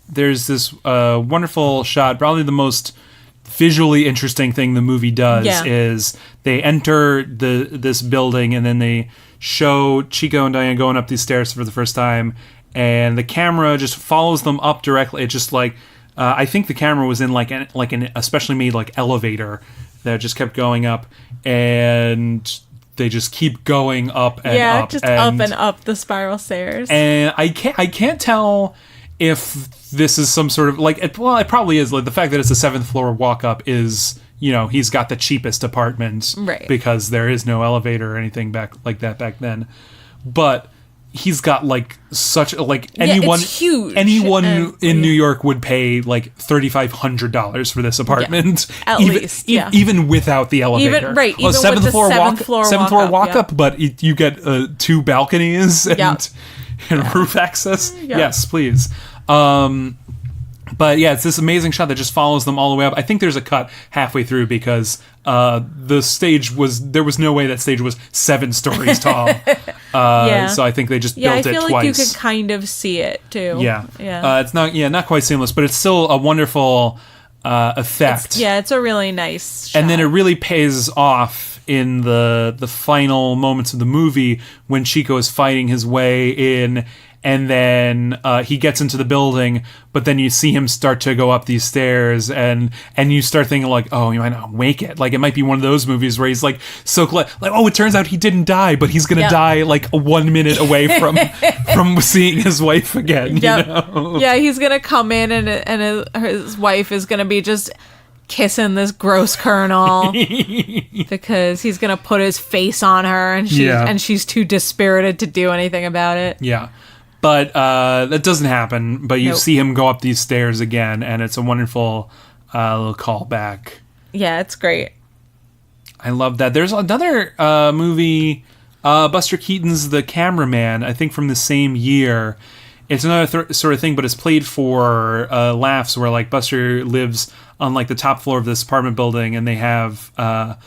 There's this wonderful shot. Probably the most visually interesting thing the movie does is they enter this building and then they show Chico and Diane going up these stairs for the first time, and the camera just follows them up directly. It's just like I think the camera was in like an especially made like elevator that just kept going up, and they just keep going up and up. Just up and up the spiral stairs. And I can't tell if this is some sort of like it probably is. Like the fact that it's a 7th floor walk up is, he's got the cheapest apartment, right? Because there is no elevator or anything back then. But he's got like such anyone it's huge. Anyone in New York would pay like $3,500 for this apartment, at least, even without the elevator. Even with the 7th floor walk up, but you get 2 balconies and roof access. Yes, please. But yeah, it's this amazing shot that just follows them all the way up. I think there's a cut halfway through because the stage there was no way that stage was 7 stories tall. So I think they just built it twice. Yeah, I feel like you could kind of see it too. Yeah. It's not quite seamless, but it's still a wonderful effect. It's a really nice shot. And then it really pays off in the final moments of the movie when Chico is fighting his way in. And then he gets into the building, but then you see him start to go up these stairs, and you start thinking like, oh, he might not make it. Like, it might be one of those movies where he's like so glad, like, oh, it turns out he didn't die, but he's gonna die like 1 minute away from seeing his wife again. You know? Yeah, he's gonna come in, and his wife is gonna be just kissing this gross colonel because he's gonna put his face on her, and she's too dispirited to do anything about it. Yeah. But that doesn't happen. But you see him go up these stairs again, and it's a wonderful little callback. Yeah, it's great. I love that. There's another movie, Buster Keaton's The Cameraman, I think from the same year. It's another sort of thing, but it's played for laughs, where like Buster lives on like the top floor of this apartment building, and they have a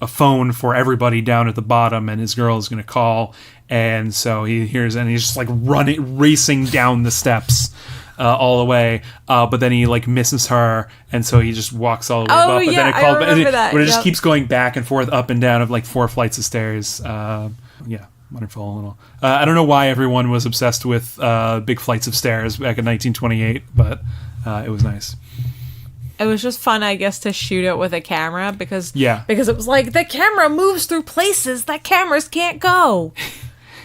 phone for everybody down at the bottom, and his girl is going to call. And so he hears, and he's just like racing down the steps all the way. But then he like misses her, and so he just walks all the way up. But then it I remember that. But it just keeps going back and forth, up and down of like 4 flights of stairs. Wonderful little. I don't know why everyone was obsessed with big flights of stairs back in 1928, but it was nice. It was just fun, I guess, to shoot it with a camera because it was like the camera moves through places that cameras can't go.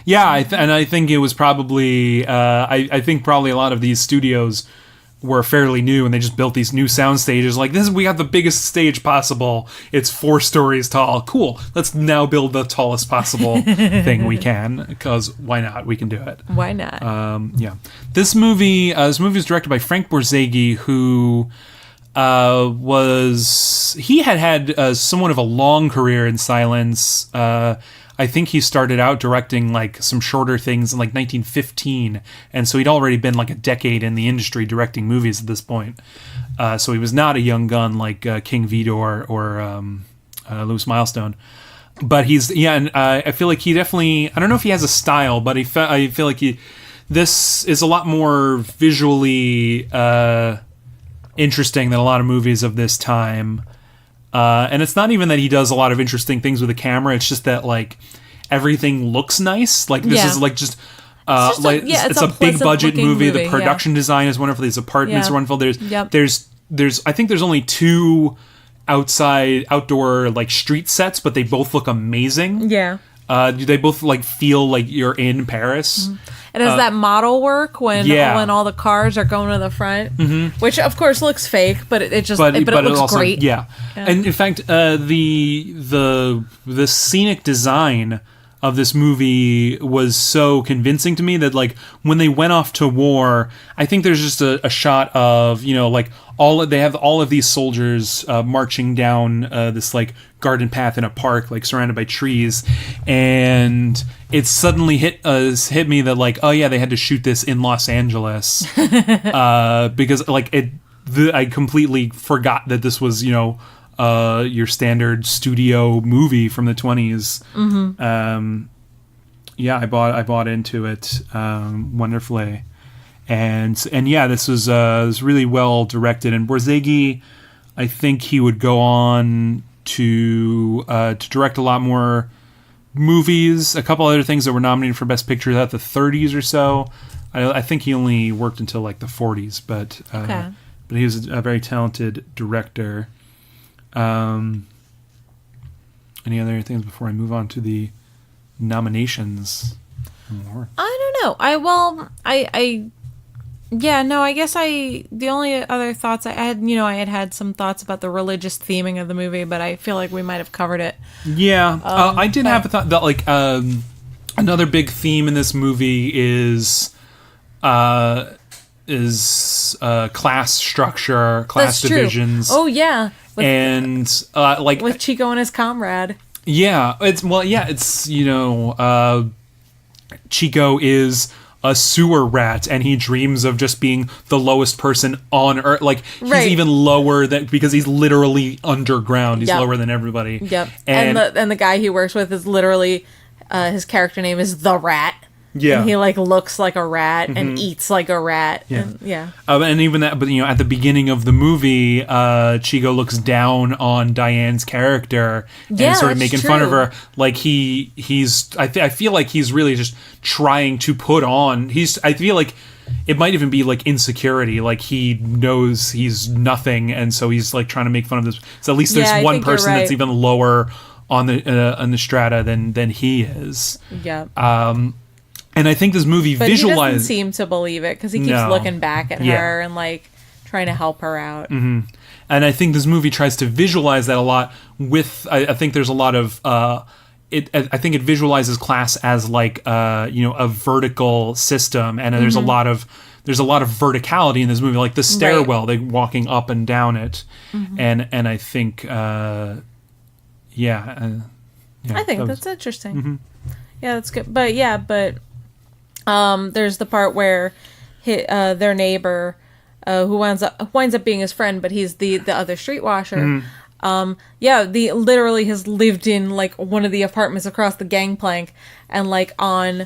Yeah, and I think it was probably I think probably a lot of these studios were fairly new, and they just built these new sound stages. Like, we got the biggest stage possible. It's 4 stories tall. Cool. Let's now build the tallest possible thing we can, because why not? We can do it. Why not? This movie was directed by Frank Borzage, who had somewhat of a long career in silence. I think he started out directing like some shorter things in like 1915, and so he'd already been like a decade in the industry directing movies at this point. So he was not a young gun like King Vidor or Louis Milestone. But and I feel like he definitely, I don't know if he has a style, but I feel like this is a lot more visually interesting than a lot of movies of this time. And it's not even that he does a lot of interesting things with the camera. It's just that like everything looks nice. Like this is like just it's a big budget movie. The production design is wonderful. These apartments are wonderful. There's I think there's only 2 outdoor like street sets, but they both look amazing. Yeah. They both like feel like you're in Paris. Mm-hmm. It has that model work when all the cars are going to the front, which of course looks fake, but it looks also great. Yeah. And in fact, the scenic design of this movie was so convincing to me that like when they went off to war, I think there's just a shot of, you know, like they have all of these soldiers marching down this like garden path in a park, like surrounded by trees, and it suddenly hit me that like, oh yeah, they had to shoot this in Los Angeles because like I completely forgot that this was, you know, your standard studio movie from the 20s. I bought into it wonderfully, and yeah, this was really well directed. And Borzage, I think he would go on to direct a lot more movies. A couple other things that were nominated for Best Picture at the 30s or so. I think he only worked until like the 40s, but he was a very talented director. Any other things before I move on to the nominations? I don't know. I guess the only other thoughts I had, you know, I had some thoughts about the religious theming of the movie, but I feel like we might have covered it. Yeah. I did have a thought that like another big theme in this movie is class structure, class divisions. Oh yeah. With Chico and his comrade. Yeah, it's you know, Chico is a sewer rat, and he dreams of just being the lowest person on Earth. Like, he's Right. even lower than, because he's literally underground. He's Yep. lower than everybody. Yep. And, And the guy he works with is literally his character name is the Rat. yeah. And he like looks like a rat and eats like a rat. Yeah. And, yeah. And even that, but at the beginning of the movie, Chico looks down on Diane's character and Yeah, sort of that's making fun of true. her. Like I feel like he's really just trying to put on. I feel like it might even be like insecurity. Like he knows he's nothing, and so he's like trying to make fun of this. So at least there's Yeah, I one think you're person that's right. even lower on the strata than he is. Yeah. And I think this movie But he doesn't visualizes. seem to believe it because he keeps No. looking back at Yeah. her and like trying to help her out. And I think this movie tries to visualize that a lot with, I think there's a lot of, I think it visualizes class as like, a vertical system. And there's a lot of verticality in this movie, like the stairwell, they walking up and down it. And I think, I think that's interesting. Yeah, that's good. But there's the part where their neighbor, who winds up being his friend, but he's the other street washer. Literally has lived in like one of the apartments across the gangplank, and like on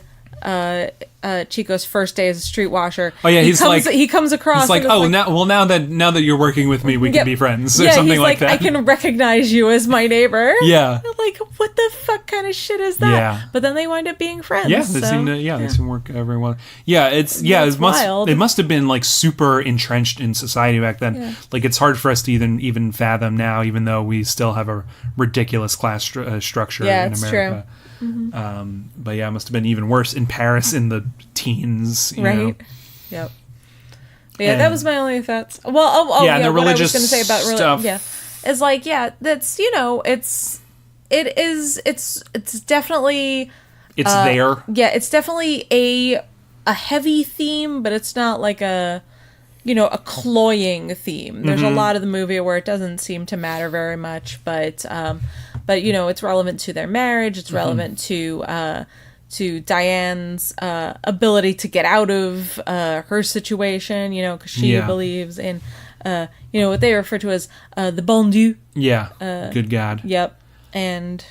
Chico's first day as a street washer. Oh yeah, he comes across. He's like, and now that you're working with me, we can be friends, or something he's like that. I can recognize you as my neighbor. Yeah. I'm like, what the fuck kind of shit is that? Yeah. But then they wind up being friends. Yeah, they seem to. Yeah, they seem to work very well. Yeah, it wild. must have been like super entrenched in society back then. Yeah. Like it's hard for us to even fathom now, even though we still have a ridiculous class structure in it's America. true. But yeah, it must have been even worse in Paris in the teens. You know? Yep. Yeah, that was my only thoughts. Well, and the what I was religious going to say about stuff. is like, that's it's definitely It's there. Yeah, it's definitely a heavy theme, but it's not like a cloying theme. There's a lot of the movie where it doesn't seem to matter very much, but it's relevant to their marriage. It's relevant to Diane's ability to get out of her situation, because she believes in what they refer to as the bon Dieu. Yeah. Good God. Yep. And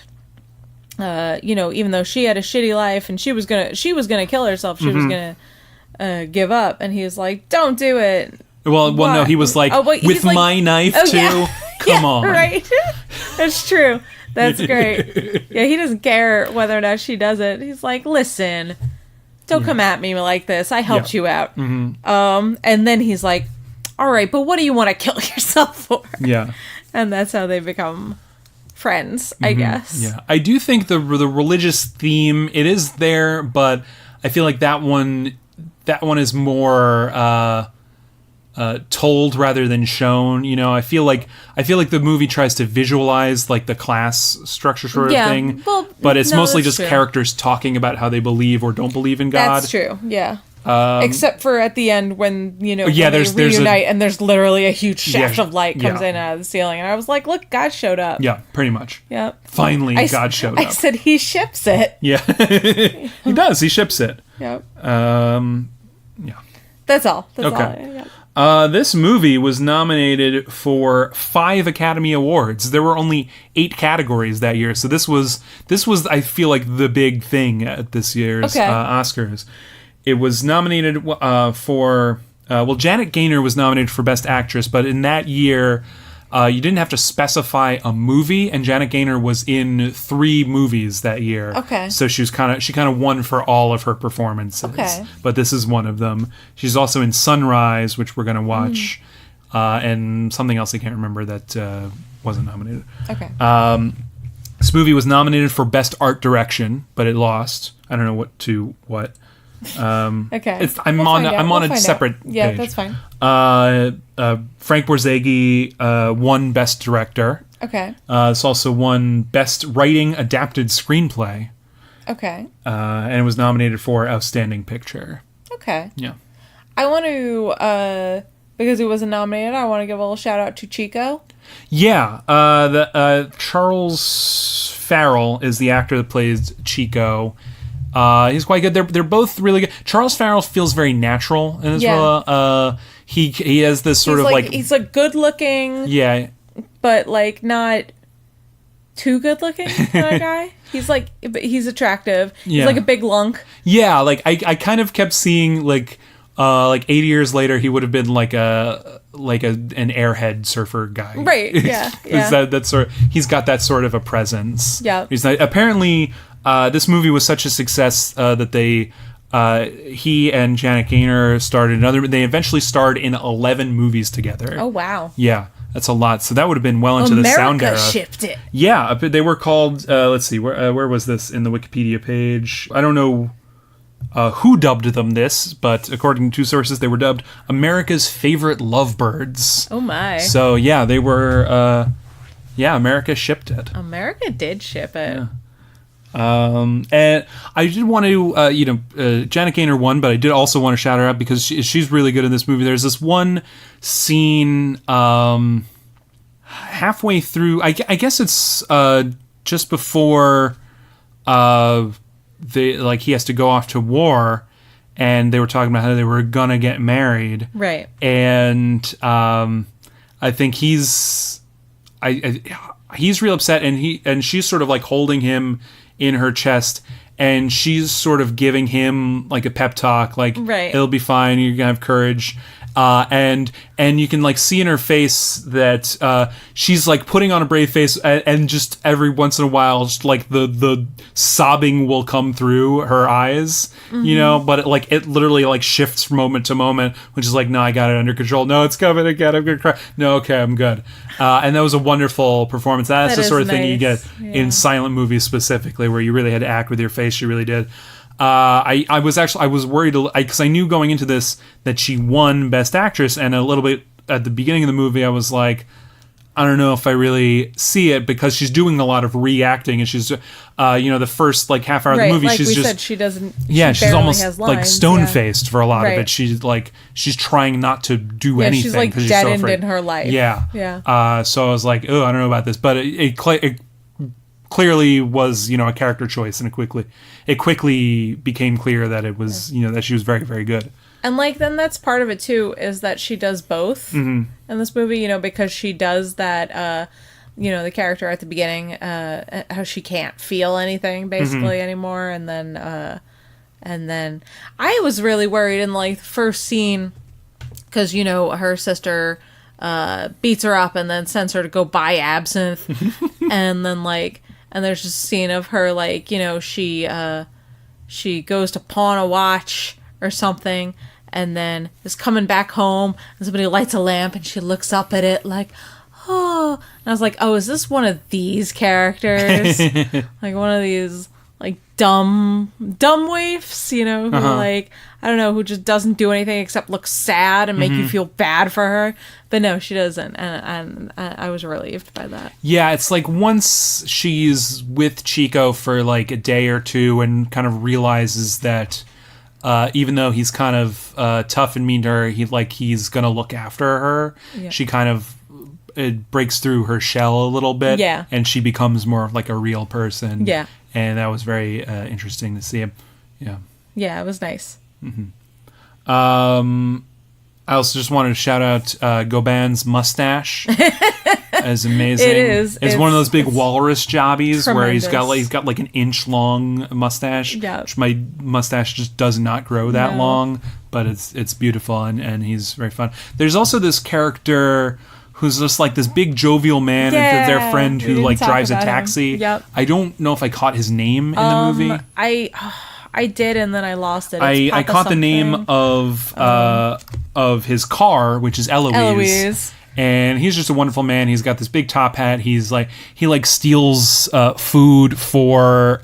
even though she had a shitty life and she was gonna kill herself, she was gonna give up, and he was like, "Don't do it." Well, no, he was like, with my knife too. Yeah. Come on, right? That's true. That's great. Yeah, he doesn't care whether or not she does it. He's like, "Listen, don't come at me like this. I helped you out." And then he's like, "All right, but what do you want to kill yourself for?" Yeah. And that's how they become friends, I guess. Yeah, I do think the religious theme, it is there, but I feel like that one is more told rather than shown. I feel like the movie tries to visualize like the class structure sort of thing, but it's mostly just characters talking about how they believe or don't believe in God. That's true. Yeah. Except for at the end when when they there's reunite and there's literally a huge shaft of light comes in out of the ceiling, and I was like, "Look, God showed up." Yeah, pretty much. Yeah. Finally, God showed up. I said he ships it. Yeah, he does. He ships it. Yep. Yeah. That's all. That's Okay. all. This movie was nominated for 5 Academy Awards. There were only 8 categories that year, so this was I feel like the big thing at this year's Oscars. It was nominated for Janet Gaynor was nominated for Best Actress, but in that year you didn't have to specify a movie, and Janet Gaynor was in 3 movies that year. Okay. So she kind of won for all of her performances. Okay. But this is one of them. She's also in Sunrise, which we're going to watch, and something else I can't remember that wasn't nominated. Okay. This movie was nominated for Best Art Direction, but it lost. I don't know what. Okay. I'm on a separate page. Yeah, that's fine. Frank Borzage won Best Director. Okay. It's also won Best Writing Adapted Screenplay. Okay. And it was nominated for Outstanding Picture. Okay. Yeah. I want to, because he wasn't nominated, I want to give a little shout out to Chico. Yeah. Charles Farrell is the actor that plays Chico. He's quite good. They're both really good. Charles Farrell feels very natural in this role. He has this sort of like he's like good looking. Yeah. But like not too good looking kind of guy. He's attractive. He's like a big lunk. Yeah, like I kind of kept seeing like 80 years later he would have been like an airhead surfer guy. Right. Yeah. Yeah. That's sort of, he's got that sort of a presence. Yeah. He's not, apparently this movie was such a success that he and Janet Gaynor they eventually starred in 11 movies together. Oh wow. Yeah. That's a lot. So that would have been well into the sound era. America shipped it. Yeah, they were called. Let's see, where was this in the Wikipedia page? I don't know who dubbed them this, but according to sources, they were dubbed America's Favorite Lovebirds. Oh my! So yeah, they were. America shipped it. America did ship it. Yeah. And I did want to, Janet Gaynor won, but I did also want to shout her out because she's really good in this movie. There's this one scene, halfway through, I guess it's, just before, he has to go off to war, and they were talking about how they were gonna get married. Right. And, I think he's real upset, and she's sort of like holding him in her chest, and she's sort of giving him like a pep talk, like right. It'll be fine, you're gonna have courage, and you can like see in her face that she's like putting on a brave face, and just every once in a while just like the sobbing will come through her eyes, but it literally like shifts from moment to moment, which is like, no, I got it under control, no, it's coming again, I'm gonna cry, no, okay, I'm good. And that was a wonderful performance. That's the sort of thing you get in silent movies specifically, where you really had to act with your face. She really did. I was worried because I knew going into this that she won Best Actress, and a little bit at the beginning of the movie I was like, I don't know if I really see it, because she's doing a lot of reacting, and she's the first like half hour of the movie, like she's just said, she doesn't. She's almost has like lines, stone faced for a lot right. of it. She's trying not to do anything. She's like deadened in her life. Yeah. So I was like, oh, I don't know about this, but it clearly was a character choice, and it quickly became clear that it was that she was very, very good. And then that's part of it too, is that she does both in this movie, because she does that, the character at the beginning, how she can't feel anything basically anymore. And then I was really worried in the first scene, because, her sister, beats her up and then sends her to go buy absinthe. And then and there's just a scene of her, she goes to pawn a watch or something, and then is coming back home, and somebody lights a lamp, and she looks up at it like, oh. And I was like, oh, is this one of these characters? Like one of these dumb waifs, who I don't know, who just doesn't do anything except look sad and make you feel bad for her. But no, she doesn't, and I was relieved by that. Yeah, it's like once she's with Chico for a day or two and kind of realizes that even though he's kind of tough and mean to her, he's gonna look after her. Yeah. She kind of it breaks through her shell a little bit, and she becomes more like a real person. Yeah, and that was very interesting to see. Yeah, it was nice. I also just wanted to shout out Gauban's mustache. It's amazing. It is. It's one of those big walrus jobbies tremendous. Where he's got an inch long mustache. Yeah. Which my mustache just does not grow that long, but it's beautiful, and he's very fun. There's also this character who's just this big jovial man and their friend who drives a taxi. Yep. I don't know if I caught his name in the movie. I did, and then I lost it. I caught the name of his car, which is Eloise. And he's just a wonderful man. He's got this big top hat. He's he steals food for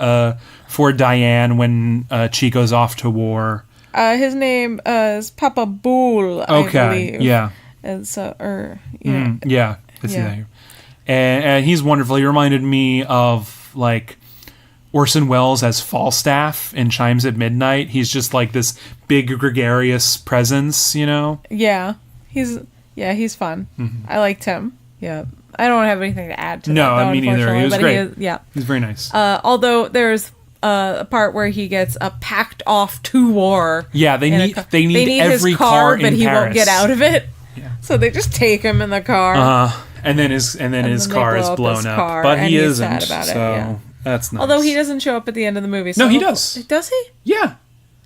Diane when Chico's off to war. His name is Papa Boole, I believe. Yeah. And so, I see that here. And he's wonderful. He reminded me of Orson Welles as Falstaff in Chimes at Midnight. He's just this big gregarious presence, Yeah, he's fun. Mm-hmm. I liked him. Yeah, I don't have anything to add to that. No, me neither. He was great. He's very nice. Although there's a part where he gets packed off to war. Yeah, they need every his car in but he Paris. won't get out of it. Yeah. So they just take him in the car. And then his car is blown up, but he isn't. Sad about it, so that's nice. Although he doesn't show up at the end of the movie. So no, he does. Does he? Yeah.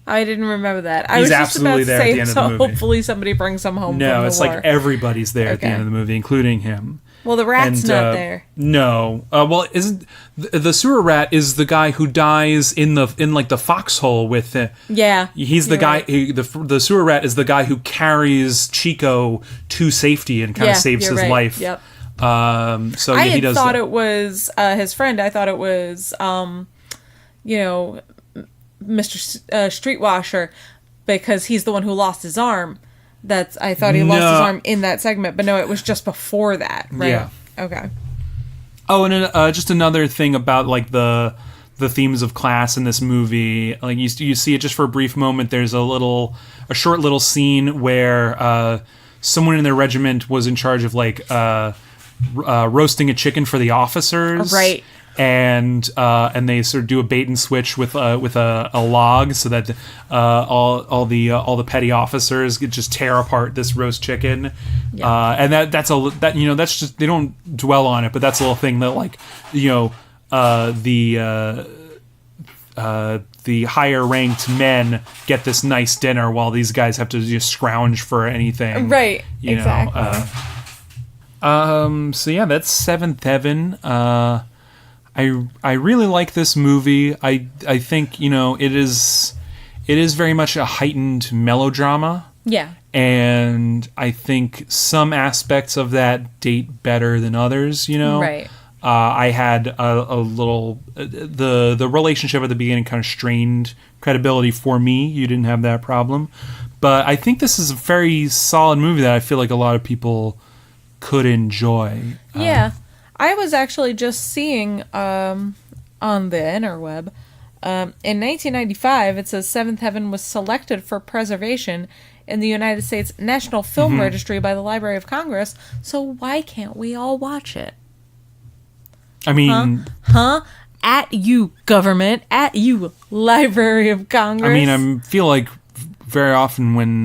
I didn't remember that. I He's was just absolutely about to there say, at the end of the movie. Hopefully somebody brings him home. No, from the it's war. like everybody's there at the end of the movie, including him. Well, the rat's not there. No. Well, isn't the sewer rat is the guy who dies in like the foxhole with yeah. He's the guy. Right. The sewer rat is the guy who carries Chico to safety and kind of saves his life. Yep. So I he does. I thought it was his friend. I thought it was Mr. Streetwasher, because he's the one who lost his arm. I thought he lost his arm in that segment, but no, it was just before that, right? Yeah. Okay. Oh, and just another thing about like the themes of class in this movie. Like you see it just for a brief moment. There's a short little scene where someone in their regiment was in charge of like roasting a chicken for the officers, right? And they sort of do a bait and switch with a log so that all the petty officers just tear apart this roast chicken, and that's just, they don't dwell on it, but that's a little thing that like the higher ranked men get this nice dinner while these guys have to just scrounge for anything, right? Exactly. So yeah, that's Seventh Heaven. I really like this movie. I think it is very much a heightened melodrama. Yeah. And I think some aspects of that date better than others. Right. I had a little the relationship at the beginning kind of strained credibility for me. You didn't have that problem, but I think this is a very solid movie that I feel like a lot of people could enjoy. Yeah. I was actually just seeing on the interweb, in 1995, it says Seventh Heaven was selected for preservation in the United States National Film Registry by the Library of Congress, so why can't we all watch it? I mean... Huh? At you, government. At you, Library of Congress. I mean, I feel like very often when...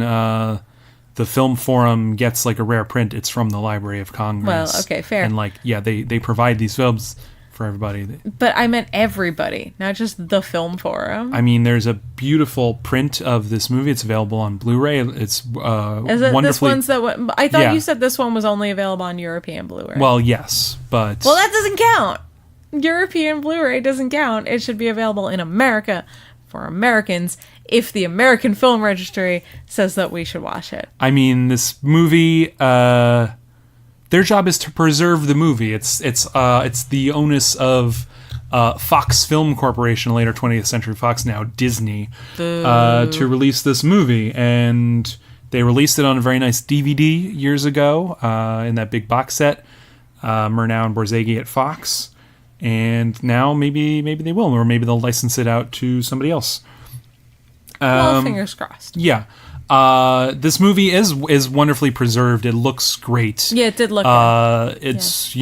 the Film Forum gets like a rare print, it's from the Library of Congress. Well, okay, fair. And like, yeah, they provide these films for everybody. But I meant everybody, not just the Film Forum. I mean, there's a beautiful print of this movie. It's available on Blu-ray. It's Is it wonderfully... this one's that? I thought you said this one was only available on European Blu-ray. Well, yes, but... Well, that doesn't count. European Blu-ray doesn't count. It should be available in America for Americans if the American Film Registry says that we should watch it. I mean, this movie, their job is to preserve the movie. It's the onus of Fox Film Corporation, later 20th Century Fox, now Disney, to release this movie. And they released it on a very nice DVD years ago in that big box set, Murnau and Borzage at Fox. And now maybe they will, or maybe they'll license it out to somebody else. Well, fingers crossed. Yeah. This movie is wonderfully preserved. It looks great. Yeah, it did look good. It's,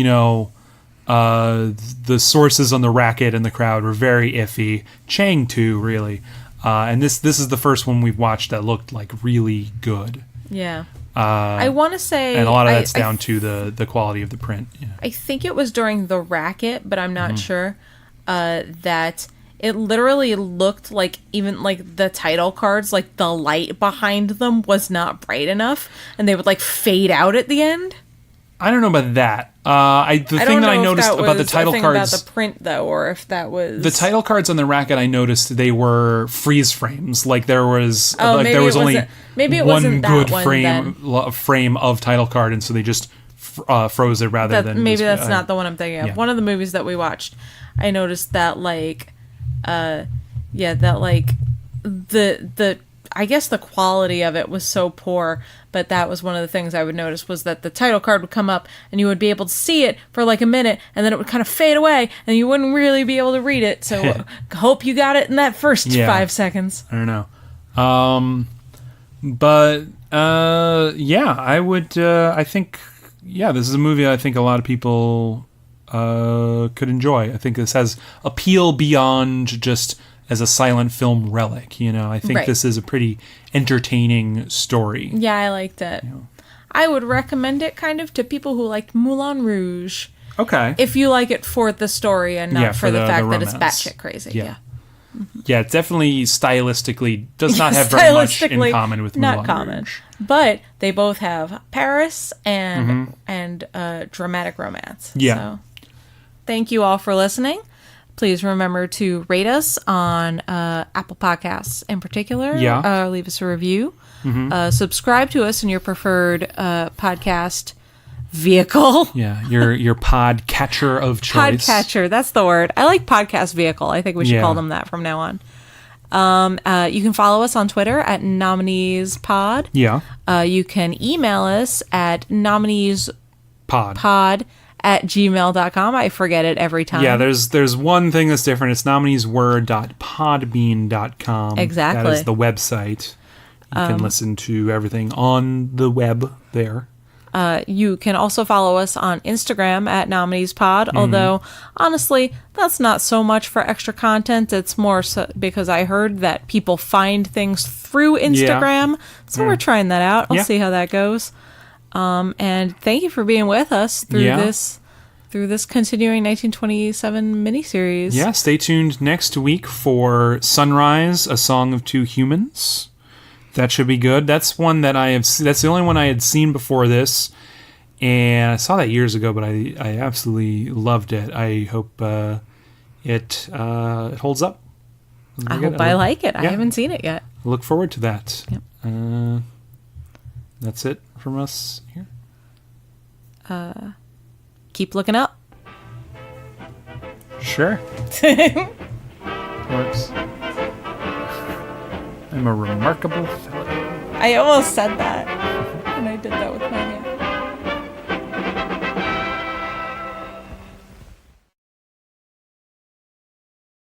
the sources on the Racket and the crowd were very iffy. Chang too, really. And this is the first one we've watched that looked like really good. Yeah. I want to say... And a lot of that's down to the quality of the print. Yeah. I think it was during the Racket, but I'm not sure, that it literally looked like even like the title cards, like the light behind them was not bright enough, and they would like fade out at the end. I don't know about that. The thing that I noticed about the title cards, about the print though, or if that was the title cards on the Racket, I noticed they were freeze frames. Like there was, maybe there was only one good one frame of title card, and so they just froze it rather than. Maybe that's not the one I'm thinking of. Yeah. One of the movies that we watched, I noticed that the I guess the quality of it was so poor, but that was one of the things I would notice was that the title card would come up and you would be able to see it for like a minute and then it would kind of fade away and you wouldn't really be able to read it. So hope you got it in that first 5 seconds. I don't know. I would, I think, this is a movie I think a lot of people could enjoy. I think this has appeal beyond just as a silent film relic. I think this is a pretty entertaining story. Yeah, I liked it. I would recommend it kind of to people who liked Moulin Rouge. Okay. If you like it for the story and not for the fact that it's romance. batshit crazy. Yeah. Yeah, it definitely stylistically does not have very much in common with Moulin Not common. Rouge. But they both have Paris and dramatic romance. Yeah. So, thank you all for listening. Please remember to rate us on Apple Podcasts in particular. Yeah. Leave us a review. Subscribe to us in your preferred podcast vehicle. Yeah, your pod catcher of choice. Podcatcher, that's the word. I like podcast vehicle. I think we should call them that from now on. You can follow us on Twitter at Nominees Pod. Yeah. You can email us at nomineespod@gmail.com. I forget it every time. Yeah, there's one thing that's different. It's nomineesword.podbean.com. Exactly. That is the website. You can listen to everything on the web there. You can also follow us on Instagram at nomineespod, although honestly, that's not so much for extra content. It's more so because I heard that people find things through Instagram, so we're trying that out. I'll see how that goes. And thank you for being with us through this continuing 1927 miniseries. Yeah, stay tuned next week for Sunrise, A Song of Two Humans. That should be good. That's one that that's the only one I had seen before this, and I saw that years ago, but I absolutely loved it. I hope it holds up. I hope I like it. I haven't seen it yet. I look forward to that. Yep. That's it from us here. Keep looking up. Sure. Works. I'm a remarkable fellow. I almost said that, and I did that with my hand.